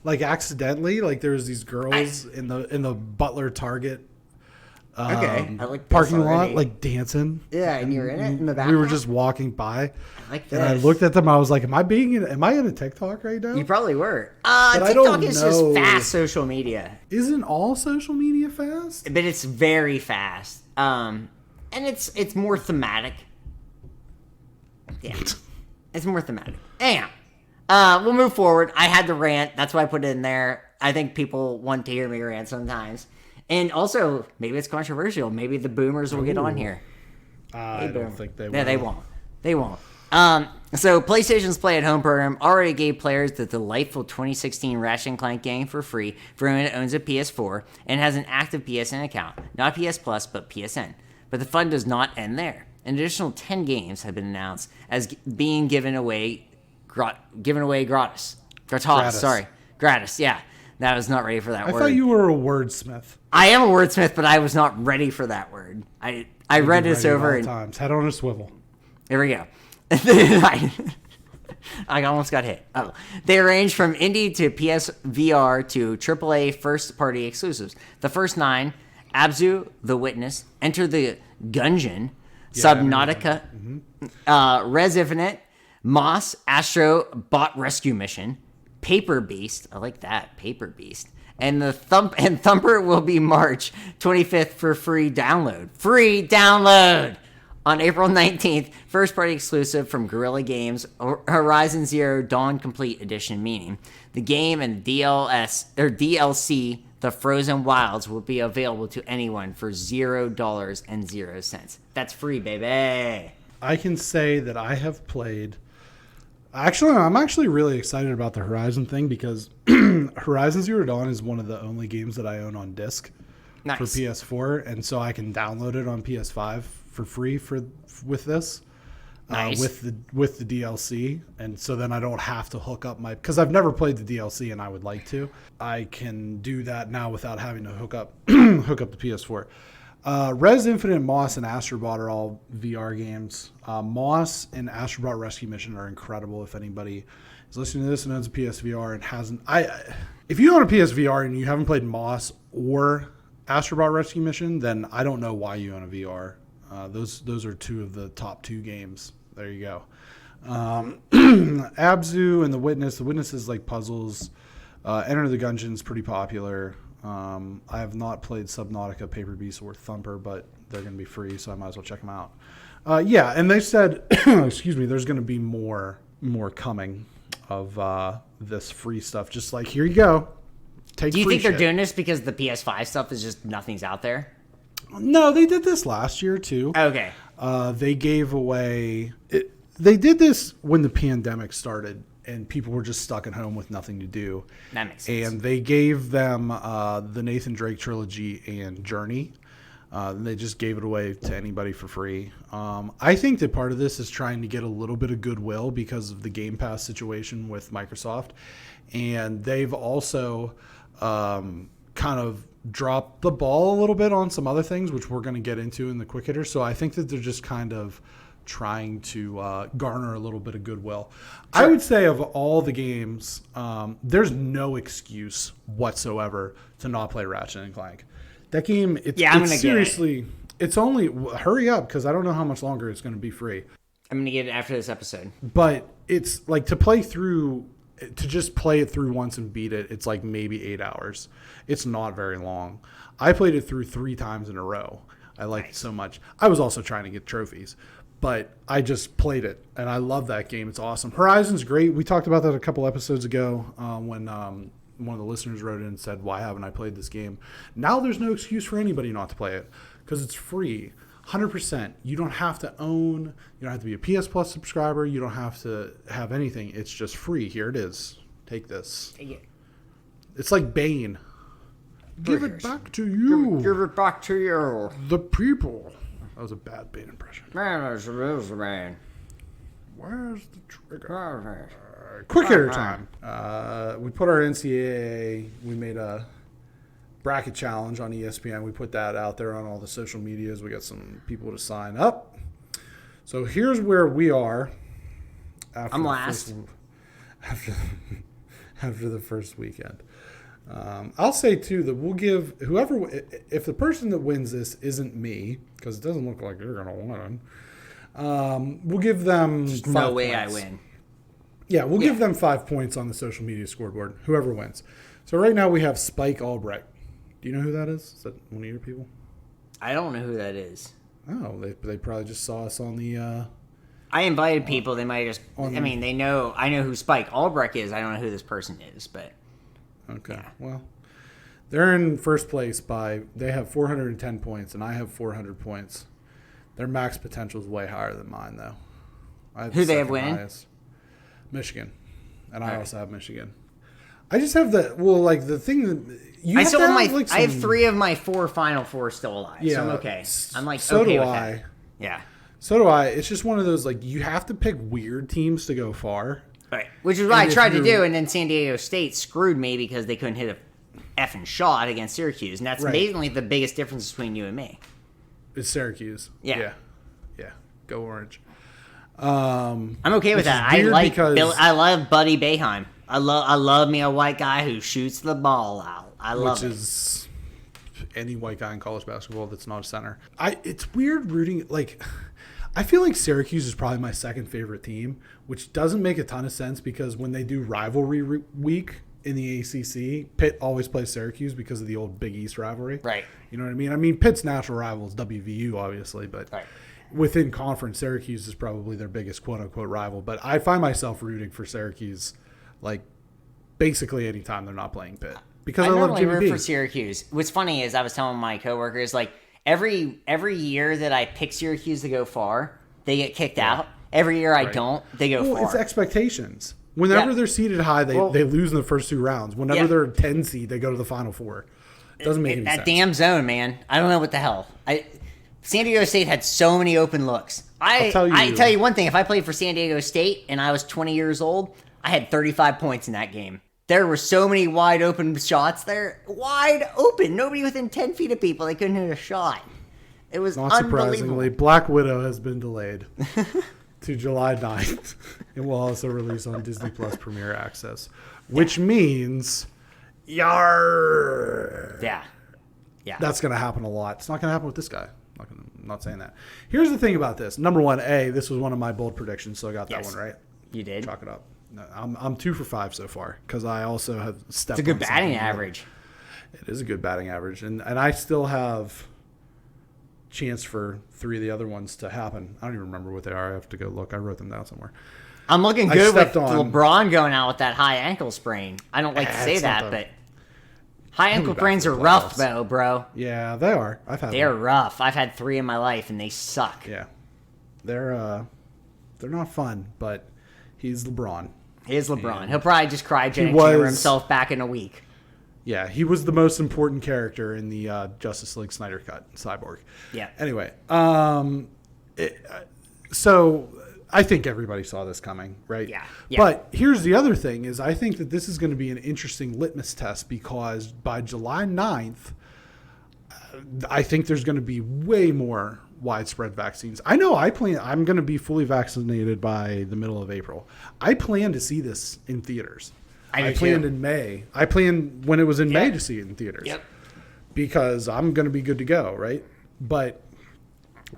like accidentally. Like there was these girls in the Butler Target. I like parking lot, like dancing. Yeah, and you're in it in the back. We were just walking by, I like this. and I looked at them. I was like, "Am I in a TikTok right now?" You probably were. But TikTok is just fast social media. Isn't all social media fast? But it's very fast. And it's more thematic. Yeah, it's more thematic. Anyhow, we'll move forward. I had the rant. That's why I put it in there. I think people want to hear me rant sometimes. And also, maybe it's controversial. Maybe the boomers will get on here. I don't think they will. Yeah, they won't. They won't. So PlayStation's Play at Home program already gave players the delightful 2016 Ratchet & Clank game for free for anyone that owns a PS4 and has an active PSN account. Not PS Plus, but PSN. But the fun does not end there. An additional 10 games have been announced as being given away gratis. Gratis, yeah. I was not ready for that word. I thought you were a wordsmith. I am a wordsmith, but I was not ready for that word. I read this over and times. Head on a swivel. There we go. I almost got hit. Oh, they range from indie to PSVR to AAA first-party exclusives. The first 9: Abzu, The Witness, Enter the Gungeon, Subnautica, Res Infinite, Moss, Astro Bot Rescue Mission, Paper Beast. I like that, Paper Beast. And Thumper will be March 25th for free download. Free download! On April 19th, first-party exclusive from Guerrilla Games, Horizon Zero Dawn Complete Edition, meaning the game and DLC, The Frozen Wilds, will be available to anyone for $0.00. That's free, baby. I can say that I have played... Actually, I'm actually really excited about the Horizon thing because Horizon Zero Dawn is one of the only games that I own on disc for PS4, and so I can download it on PS5 for free with this, with the DLC, and so then I don't have to hook up because I've never played the DLC and I would like to. I can do that now without having to hook up the PS4. Res Infinite, Moss, and Astrobot are all VR games. Moss and Astrobot Rescue Mission are incredible. If anybody is listening to this and owns a PSVR and hasn't, if you own a PSVR and you haven't played Moss or Astrobot Rescue Mission, then I don't know why you own a VR. Those are two of the top 2 games. There you go. Abzu and The Witness. The Witness is like puzzles. Enter the Gungeon is pretty popular. I have not played Subnautica, Paper Beast, or Thumper, but they're going to be free, so I might as well check them out. Yeah, and they said, excuse me, there's going to be more coming of this free stuff. Just like, here you go. Do you think they're doing this because the PS5 stuff is just nothing's out there? No, they did this last year too. Okay. They gave away... They did this when the pandemic started and people were just stuck at home with nothing to do. That makes sense. And they gave them the Nathan Drake trilogy and Journey. They just gave it away to anybody for free. I think that part of this is trying to get a little bit of goodwill because of the Game Pass situation with Microsoft. And they've also kind of dropped the ball a little bit on some other things, which we're going to get into in the quick hitter. So I think that they're just kind of trying to garner a little bit of goodwill. Sure. I would say of all the games, there's no excuse whatsoever to not play Ratchet and Clank. That game, it's seriously, it's only, hurry up because I don't know how much longer it's going to be free. I'm going to get it after this episode. But it's like to play through to just play it through once and beat it, it's like maybe 8 hours. It's not very long. I played it through 3 times in a row. I liked it so much. I was also trying to get trophies, but I just played it, and I love that game. It's awesome. Horizon's great. We talked about that a couple episodes ago when one of the listeners wrote in and said, why haven't I played this game? Now there's no excuse for anybody not to play it because it's free. 100%. You don't have to own. You don't have to be a PS Plus subscriber. You don't have to have anything. It's just free. Here it is. Take this. Yeah. It's like Bane. Give it back to you. Give it back to you. The people. That was a bad Bane impression. Man, it's a man. Where's the trigger? Quick hitter time. We put our NCAA. We made a bracket challenge on ESPN. We put that out there on all the social medias. We got some people to sign up. So here's where we are. I'm last. After the first weekend. I'll say, too, that we'll give whoever, if the person that wins this isn't me, because it doesn't look like you're going to win, we'll give them There's 5 no way points. I win. Yeah, we'll give them 5 points on the social media scoreboard, whoever wins. So right now we have Spike Albrecht. Do you know who that is? Is that one of your people? I don't know who that is. Oh, they probably just saw us on the... I invited people. They might just... they know... I know who Spike Albrecht is. I don't know who this person is, but... Okay. Yeah. Well, they're in first place they have 410 points, and I have 400 points. Their max potential is way higher than mine, though. Who they have winning? Highest. Michigan. And I also have Michigan. I just have the thing that... I have 3 of my 4 Final Four still alive, so I'm okay. I'm like, so okay do with I. that. Yeah. So do I. It's just one of those, like, you have to pick weird teams to go far. Right. Which is what I tried to do, and then San Diego State screwed me because they couldn't hit a effing shot against Syracuse, and that's basically the biggest difference between you and me. It's Syracuse. Yeah. Yeah. Go Orange. I'm okay with that. I love Buddy Boeheim. I love me a white guy who shoots the ball out. I love it. Which is any white guy in college basketball that's not a center. It's weird rooting, like... I feel like Syracuse is probably my second favorite team, which doesn't make a ton of sense because when they do rivalry week in the ACC, Pitt always plays Syracuse because of the old Big East rivalry. Right. You know what I mean? I mean, Pitt's natural rival is WVU, obviously, but within conference, Syracuse is probably their biggest quote-unquote rival. But I find myself rooting for Syracuse, like, basically anytime they're not playing Pitt because I love Jimmy B. I normally root for Syracuse. What's funny is I was telling my coworkers, like, Every year that I pick Syracuse to go far, they get kicked out. Every year I don't, they go far. It's expectations. Whenever they're seated high, they lose in the first 2 rounds. Whenever they're a 10 seed, they go to the Final Four. It doesn't make any sense. That damn zone, man. I don't know what the hell. San Diego State had so many open looks. I tell you one thing. If I played for San Diego State and I was 20 years old, I had 35 points in that game. There were so many wide open shots there. Wide open. Nobody within 10 feet of people. They couldn't hit a shot. It was not surprisingly, Black Widow has been delayed to July 9th. It will also release on Disney Plus Premier Access, which means yar. Yeah. That's going to happen a lot. It's not going to happen with this guy. I'm not saying that. Here's the thing about this. Number one, this was one of my bold predictions, so I got that one right. You did. Chalk it up. No, I'm 2 for 5 so far because I also have stepped. It's a good batting average. It is a good batting average, and I still have chance for 3 of the other ones to happen. I don't even remember what they are. I have to go look. I wrote them down somewhere. I'm looking good with LeBron going out with that high ankle sprain. I don't like to say that, but high ankle sprains are rough, though, bro. Yeah, they are. They're rough. I've had 3 in my life, and they suck. Yeah, they're not fun, but he's LeBron. He is LeBron. And he'll probably just cryogenic chamber himself back in a week. Yeah, he was the most important character in the Justice League Snyder Cut, Cyborg. Yeah. Anyway, so I think everybody saw this coming, right? Yeah. But here's the other thing is I think that this is going to be an interesting litmus test because by July 9th, I think there's going to be way more widespread vaccines. I know I'm going to be fully vaccinated by the middle of April. I plan to see this in theaters. I planned in May. I planned when it was in May to see it in theaters. Yep. Because I'm going to be good to go, right? But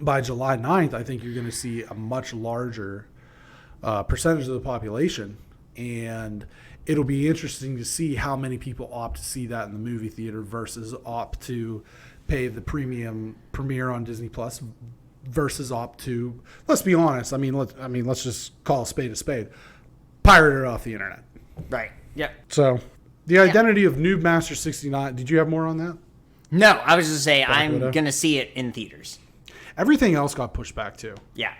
by July 9th, I think you're going to see a much larger percentage of the population. And it'll be interesting to see how many people opt to see that in the movie theater versus opt to pay the premium premiere on Disney Plus versus opt to, let's be honest. Let's just call a spade, pirate it off the internet. Right. Yep. So the identity of Noob Master 69. Did you have more on that? No, I was just saying I'm going to see it in theaters. Everything else got pushed back too. Yeah.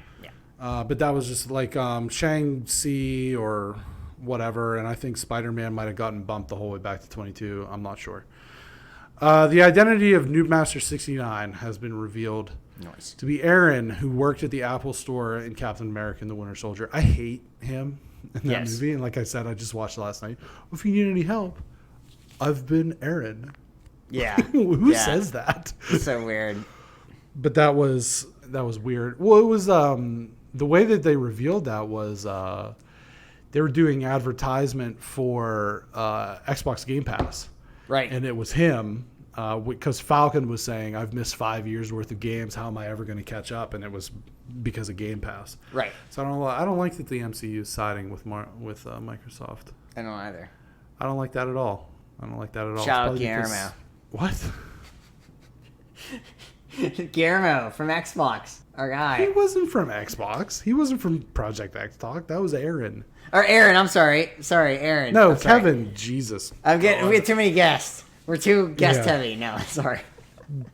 But that was just like Shang-Chi or whatever, and I think Spider-Man might have gotten bumped the whole way back to 22. I'm not sure. The identity of Noob Master 69 has been revealed to be Aaron, who worked at the Apple Store in Captain America and the Winter Soldier. I hate him in that movie, and like I said, I just watched it last night. If you need any help, I've been Aaron. Yeah. Who says that? It's so weird. But that was weird. Well, it was the way that they revealed that was they were doing advertisement for Xbox Game Pass. Right. And it was him because Falcon was saying, I've missed 5 years worth of games. How am I ever going to catch up? And it was because of Game Pass. Right. So I don't like that the MCU is siding with Microsoft. I don't either. I don't like that at all. Shout out Guillermo. What? Guillermo from Xbox, our guy. He wasn't from Xbox. He wasn't from Project X Talk. That was Aaron. Or Aaron, I'm sorry. Sorry, Aaron. No, I'm Kevin. Sorry. Jesus. We get too many guests. We're too guest heavy. No, sorry.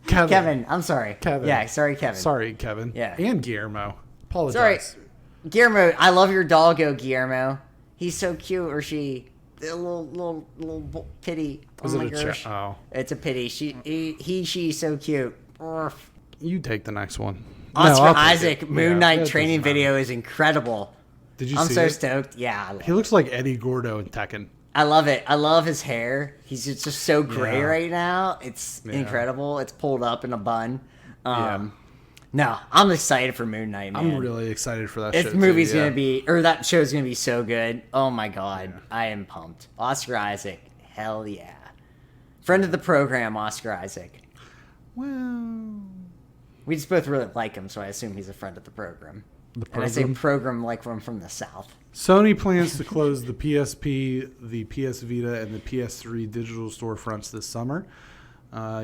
Kevin, I'm sorry. Kevin. Yeah, sorry, Kevin. Sorry, Kevin. Yeah. And Guillermo. Apologize. Sorry. Guillermo, I love your doggo, Guillermo. He's so cute, or she. A little pity. Was oh it my a gosh. Oh. It's a pity. She's so cute. Urgh. You take the next one. Oscar Isaac Moon Knight training video is incredible. Did you see I'm so it? stoked. Yeah. He looks like Eddie Gordo in Tekken. I love it. I love his hair. He's just so gray right now. It's incredible. It's pulled up in a bun. No, I'm excited for Moon Knight, man. I'm really excited for that show. That show's gonna be so good. Oh my god, I am pumped. Oscar Isaac, hell yeah. Friend of the program, Oscar Isaac. Well, we just both really like him, so I assume he's a friend of the program. And I say program like I'm from the South. Sony plans to close the PSP, the PS Vita, and the PS3 digital storefronts this summer.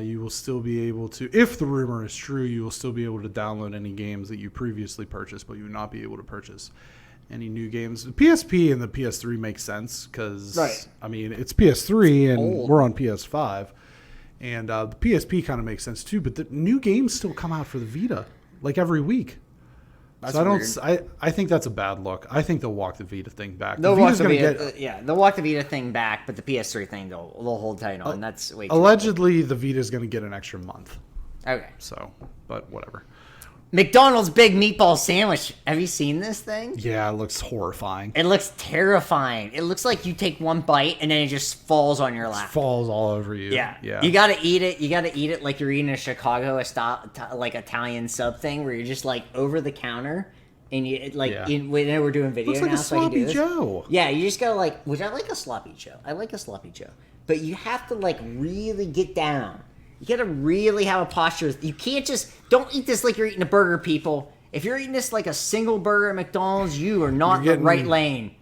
You will still be able to, if the rumor is true, you will still be able to download any games that you previously purchased, but you will not be able to purchase any new games. The PSP and the PS3 make sense because, it's PS3 and we're on PS5. And the PSP kind of makes sense too, but the new games still come out for the Vita, like every week. That's weird. I think that's a bad look. I think they'll walk the Vita thing back. They'll walk the Vita thing back, but the PS3 thing they'll hold tight on. That's way too allegedly the Vita's going to get an extra month. Okay. So, but whatever. McDonald's Big Meatball Sandwich. Have you seen this thing? Yeah, it looks horrifying. It looks terrifying. It looks like you take one bite and then it just falls on your lap. It falls all over you. Yeah. You got to eat it. You got to eat it like you're eating a Chicago like Italian sub thing where you're just like over the counter and you we're doing video looks like now. A sloppy Joe. Yeah, you just got to which I like a sloppy Joe. I like a sloppy Joe. But you have to really get down. You gotta really have a posture. You can't don't eat this like you're eating a burger, people. If you're eating this like a single burger at McDonald's, you are not in the right lane.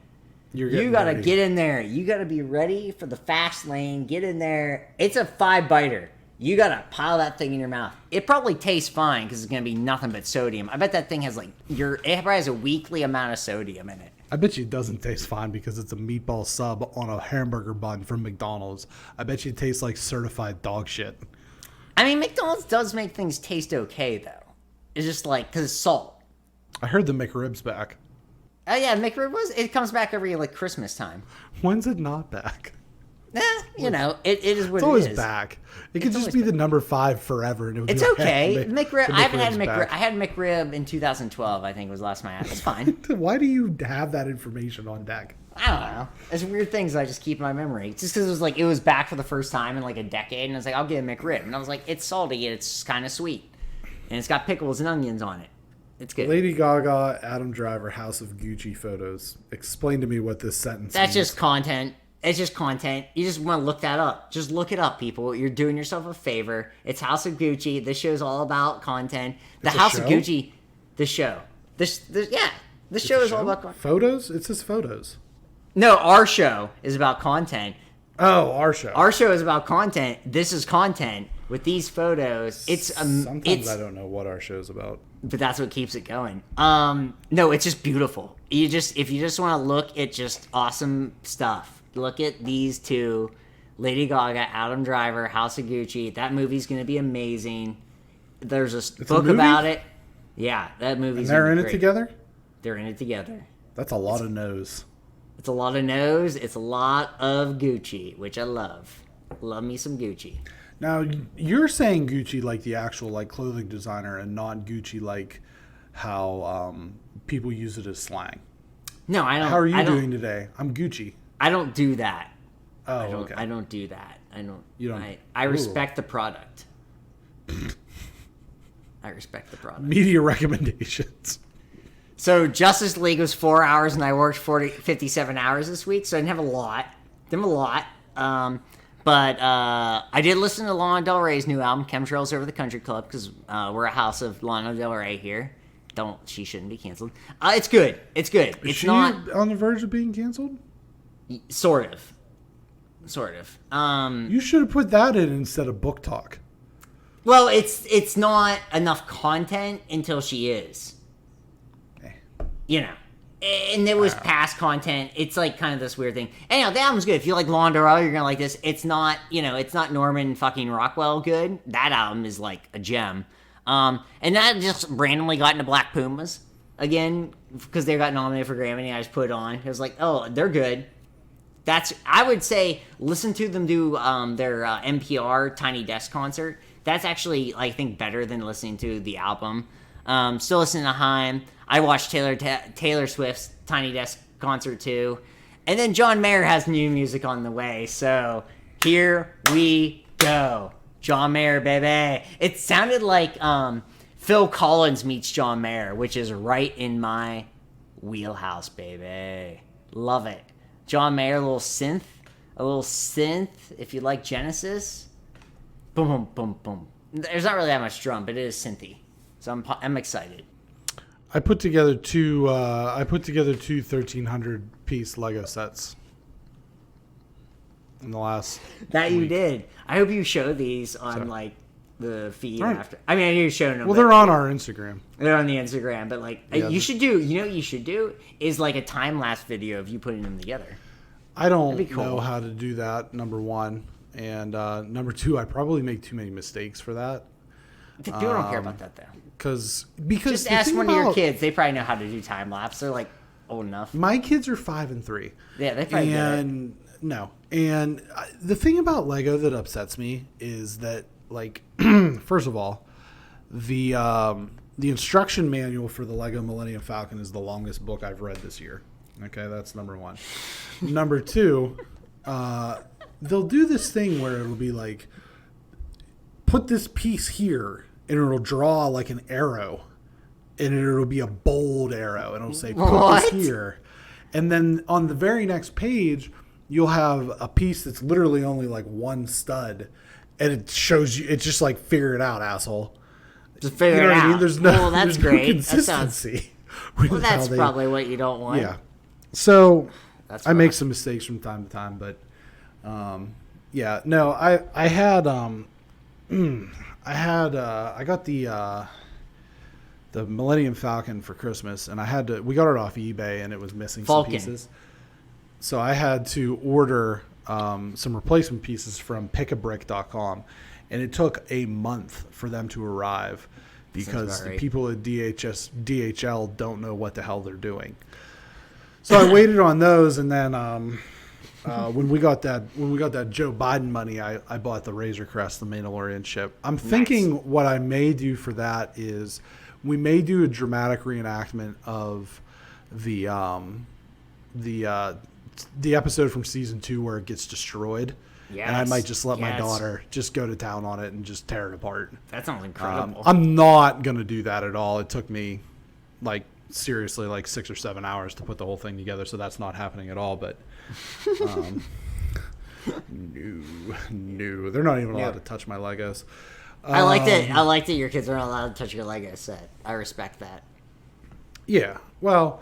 You gotta get in there. You gotta be ready for the fast lane. Get in there. It's a 5-biter. You gotta pile that thing in your mouth. It probably tastes fine because it's gonna be nothing but sodium. I bet that thing has it probably has a weekly amount of sodium in it. I bet you it doesn't taste fine because it's a meatball sub on a hamburger bun from McDonald's. I bet you it tastes like certified dog shit. I mean, McDonald's does make things taste okay, though. It's just because it's salt. I heard the McRib's back. Oh, yeah, McRib it comes back every, Christmas time. When's it not back? It is what it is. It's always back. It could just be the number 5 forever. And it would it's be okay. McRib. I haven't had McRib. I had McRib in 2012, I think was the last time I had it. It's fine. Why do you have that information on deck? I don't know. It's weird things I just keep in my memory. Just because it was back for the first time in a decade, and I was like, I'll get a McRib. And I was like, it's salty and it's kind of sweet. And it's got pickles and onions on it. It's good. Lady Gaga, Adam Driver, House of Gucci photos. Explain to me what this sentence That's means. just content. It's just content. You just want to look that up. Just look it up, people. You're doing yourself a favor. It's House of Gucci. This show's all about content. The House of Gucci, the show. The show is all about content. Photos? It says photos. No, our show is about content. Oh, our show. Our show is about content. This is content with these photos. Sometimes I don't know what our show's about, but that's what keeps it going. No, it's just beautiful. If you just want to look at just awesome stuff, look at these two, Lady Gaga, Adam Driver, House of Gucci. That movie's going to be amazing. There's a book about it. Yeah, that movie's. And they're in it together. They're in it together. That's a lot of no's. It's a lot of no's. It's a lot of Gucci, which I love. Love me some Gucci. Now, you're saying Gucci like the actual like clothing designer and not Gucci like how people use it as slang. No, I don't. How are you doing today? I'm Gucci. I don't do that. Oh, okay. I don't do that. I don't. You don't. I respect the product. I respect the product. Media recommendations. So Justice League was 4 hours, and I worked 57 hours this week, so I didn't have a lot. But I did listen to Lana Del Rey's new album, Chemtrails Over the Country Club, because we're a house of Lana Del Rey here. She shouldn't be canceled. It's good. It's good. Is it's she not on the verge of being canceled? Sort of. You should have put that in instead of book talk. Well, it's not enough content until she is. You know, and it was past content. It's like kind of this weird thing. Anyhow, the album's good. If you like Lana Del Rey, you're gonna like this. It's not, it's not Norman fucking Rockwell good. That album is like a gem. And that just randomly got into Black Pumas again because they got nominated for Grammy. And I just put it on. It was like, oh, they're good. I would say listen to them do their NPR Tiny Desk concert. That's actually, I think, better than listening to the album. Still listening to Haim. I watched Taylor Swift's Tiny Desk concert too. And then John Mayer has new music on the way. So here we go. John Mayer, baby. It sounded like Phil Collins meets John Mayer, which is right in my wheelhouse, baby. Love it. John Mayer, a little synth. If you like Genesis. Boom, boom, boom, boom. There's not really that much drum, but it is synthy. So I'm excited. I put together two 1,300 piece Lego sets in the last that week. You did. I hope you show these on the feed after. I mean, I knew you showed them. Well, they're on our Instagram. They're on the Instagram, but you should do. You know what you should do is like a time lapse video of you putting them together. I don't know how to do that. Number one, and number two, I probably make too many mistakes for that. People don't care about that though. Because just ask one of your kids. They probably know how to do time lapse. They're like old enough. My kids are 5 and 3. Yeah, they probably get it. No, and the thing about Lego that upsets me is that, like, first of all, the instruction manual for the Lego Millennium Falcon is the longest book I've read this year. Okay, that's number one. Number two, they'll do this thing where it'll be like, put this piece here, and it'll draw like an arrow, and it'll be a bold arrow, and it'll say, put this here. And then on the very next page, you'll have a piece that's literally only like one stud, and it shows you, it's just like, figure it out, asshole. Just figure it out. I mean? That's there's great. No consistency. Well, that's probably what you don't want. Yeah. So I make some mistakes from time to time, but yeah, no, I got the Millennium Falcon for Christmas, and we got it off eBay, and it was missing Falcon. some pieces. So I had to order some replacement pieces from pickabrick.com, and it took a month for them to arrive because the people at DHL don't know what the hell they're doing. So I waited on those, and then when we got that Joe Biden money, I bought the Razor Crest, the Mandalorian ship. I'm thinking what I may do for that is we may do a dramatic reenactment of the episode from season 2 where it gets destroyed. Yes. And I might just let my daughter just go to town on it and just tear it apart. That sounds incredible. I'm not going to do that at all. It took me seriously 6 or 7 hours to put the whole thing together, so that's not happening at all. But no, they're not even allowed to touch my Legos. I like that your kids aren't allowed to touch your Lego set. I respect that. Yeah, well,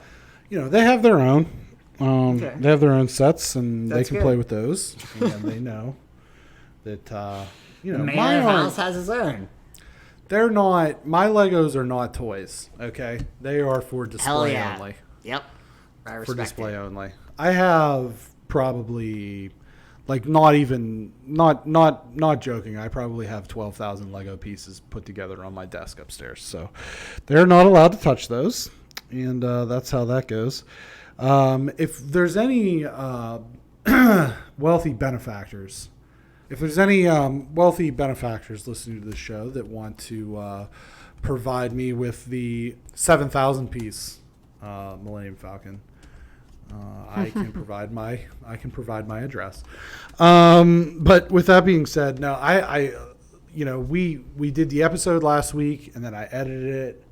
they have their own, They have their own sets, and That's they can good. play with those. And they know that, The man of the house has his own. They're not, my Legos are not toys, okay? They are for display Hell yeah. only. Yep. I respect For display it. only. I have probably, like, not joking, I probably have 12,000 Lego pieces put together on my desk upstairs. So they're not allowed to touch those. And that's how that goes. If there's any wealthy benefactors, listening to the show that want to provide me with the 7,000 piece Millennium Falcon, I can provide my address. But with that being said, no, we did the episode last week, and then I edited it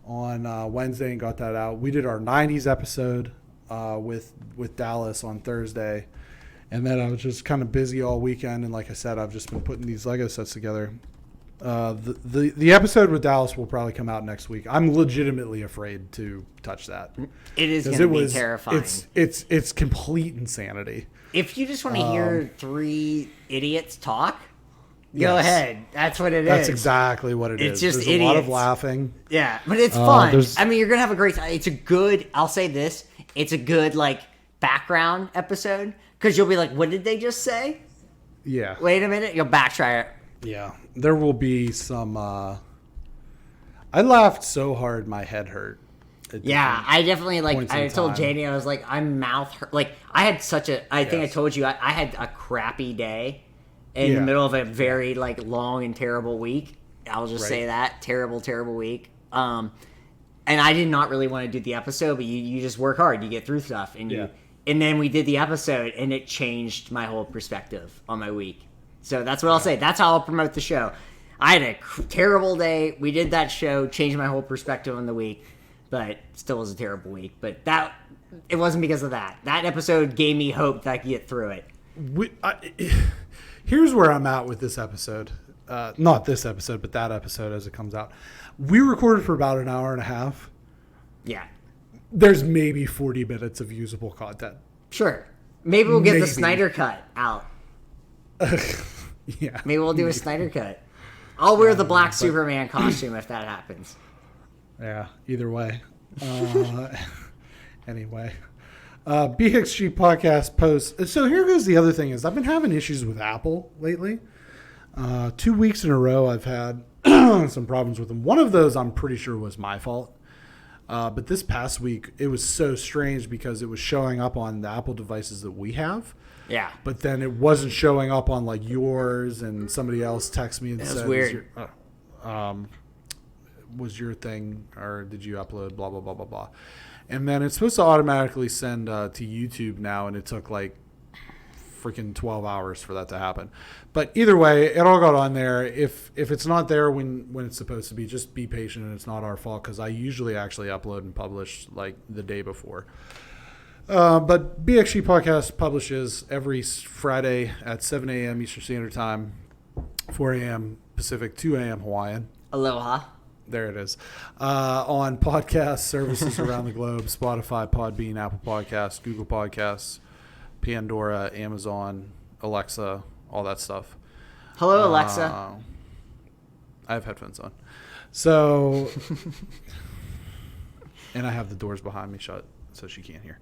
on Wednesday and got that out. We did our 90s episode with Dallas on Thursday. And then I was just kind of busy all weekend, and like I said, I've just been putting these Lego sets together. The episode with Dallas will probably come out next week. I'm legitimately afraid to touch that. It is going to be terrifying. It's complete insanity. If you just want to hear three idiots talk, go ahead. That's what it is. That's exactly what it is. It's just There's idiots. a lot of laughing. Yeah, but it's fun. You're going to have a great time. It's a good, I'll say this, it's a good, like, background episode. Because you'll be like, what did they just say? Yeah. Wait a minute. You'll backtrack it. Yeah. There will be some... I laughed so hard my head hurt. Yeah, I definitely, like, I told Janie, I was like, I'm mouth hurt. Like, I had such a... I think I told you, I had a crappy day in the middle of a very, like, long and terrible week. I'll just say that. Terrible, terrible week. And I did not really want to do the episode, but you just work hard. You get through stuff. And then we did the episode, and it changed my whole perspective on my week. So that's what I'll say. That's how I'll promote the show. I had a terrible day. We did that show, changed my whole perspective on the week, but still was a terrible week. But it wasn't because of that. That episode gave me hope that I could get through it. Here's where I'm at with this episode. Not this episode, but that episode as it comes out. We recorded for about an hour and a half. Yeah. There's maybe 40 minutes of usable content. Sure. Maybe we'll get the Snyder Cut out. Yeah. Maybe we'll do a Snyder Cut. I'll wear the black Superman costume if that happens. Yeah, either way. Anyway. BXG podcast posts. So here goes the other thing is I've been having issues with Apple lately. 2 weeks in a row I've had some problems with them. One of those I'm pretty sure was my fault. But this past week, it was so strange because it was showing up on the Apple devices that we have. Yeah. But then it wasn't showing up on like yours, and somebody else texted me and That said, was weird. was your thing, or did you upload blah, blah, blah, blah, blah. And then it's supposed to automatically send to YouTube now, and it took like freaking 12 hours for that to happen. But either way, it all got on there. If it's not there when it's supposed to be, just be patient, and it's not our fault because I usually actually upload and publish like the day before. But BXG Podcast publishes every Friday at 7 a.m. Eastern Standard Time, 4 a.m. Pacific, 2 a.m. Hawaiian. Aloha. There it is. On podcast services around the globe, Spotify, Podbean, Apple Podcasts, Google Podcasts, Pandora, Amazon, Alexa, all that stuff. Hello, Alexa. I have headphones on. So, and I have the doors behind me shut so she can't hear.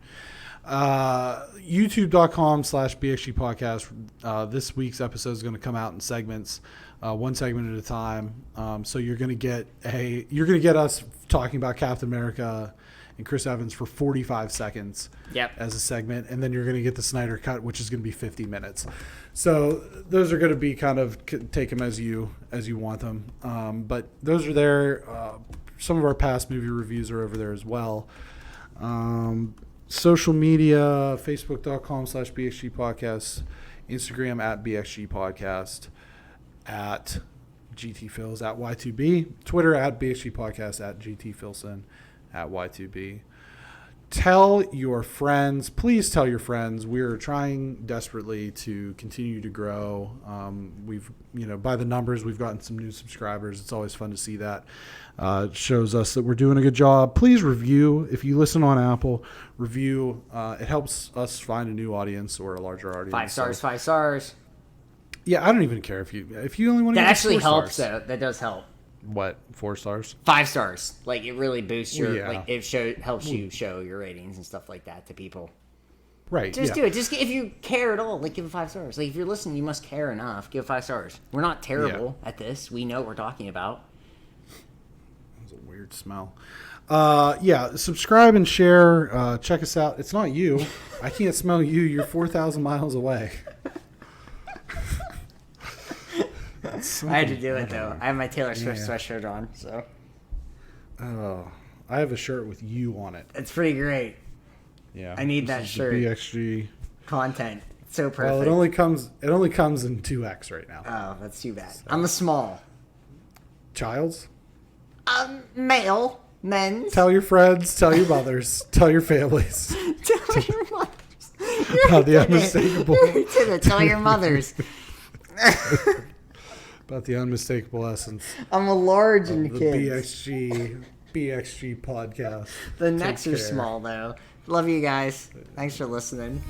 YouTube.com/BXG podcast. This week's episode is going to come out in segments, one segment at a time. So you're going to get us talking about Captain America and Chris Evans for 45 seconds as a segment, and then you're going to get the Snyder Cut, which is going to be 50 minutes. So those are going to be kind of take them as you want them. But those are there. Some of our past movie reviews are over there as well. Social media, Facebook.com/BXG podcast, Instagram at BXG podcast, at GTFils at Y2B, Twitter at BXG podcast, at GTFilson at Y2B. tell your friends. Please tell your friends. We're trying desperately to continue to grow. We've, by the numbers, we've gotten some new subscribers. It's always fun to see that. It shows us that we're doing a good job. Please review. If you listen on Apple, review. It helps us find a new audience or a larger audience. 5 stars, 5 stars. Yeah, I don't even care if you only want to. That actually helps, though. That does help. What, 4 stars? 5 stars. Like, it really boosts your, it helps you show your ratings and stuff like that to people. Right. Just do it. Just if you care at all, give it 5 stars. Like, if you're listening, you must care enough. Give it 5 stars. We're not terrible at this. We know what we're talking about. That's a weird smell. Subscribe and share. Check us out. It's not you. I can't smell you. You're 4,000 miles away. I had to do it, though. I have my Taylor Swift sweatshirt on, so. Oh, I have a shirt with you on it. It's pretty great. Yeah, I need that shirt. BXG content. It's so perfect. Well, it only comes in 2X right now. Oh, that's too bad. So. I'm a small. Child's? Male. Men's. Tell your friends. Tell your mothers. Tell your families. Tell your mothers. About the unmistakable. Tell your mothers. About the unmistakable essence. I'm a large in the kids. BXG podcast. The necks are small, though. Love you guys. Thanks for listening.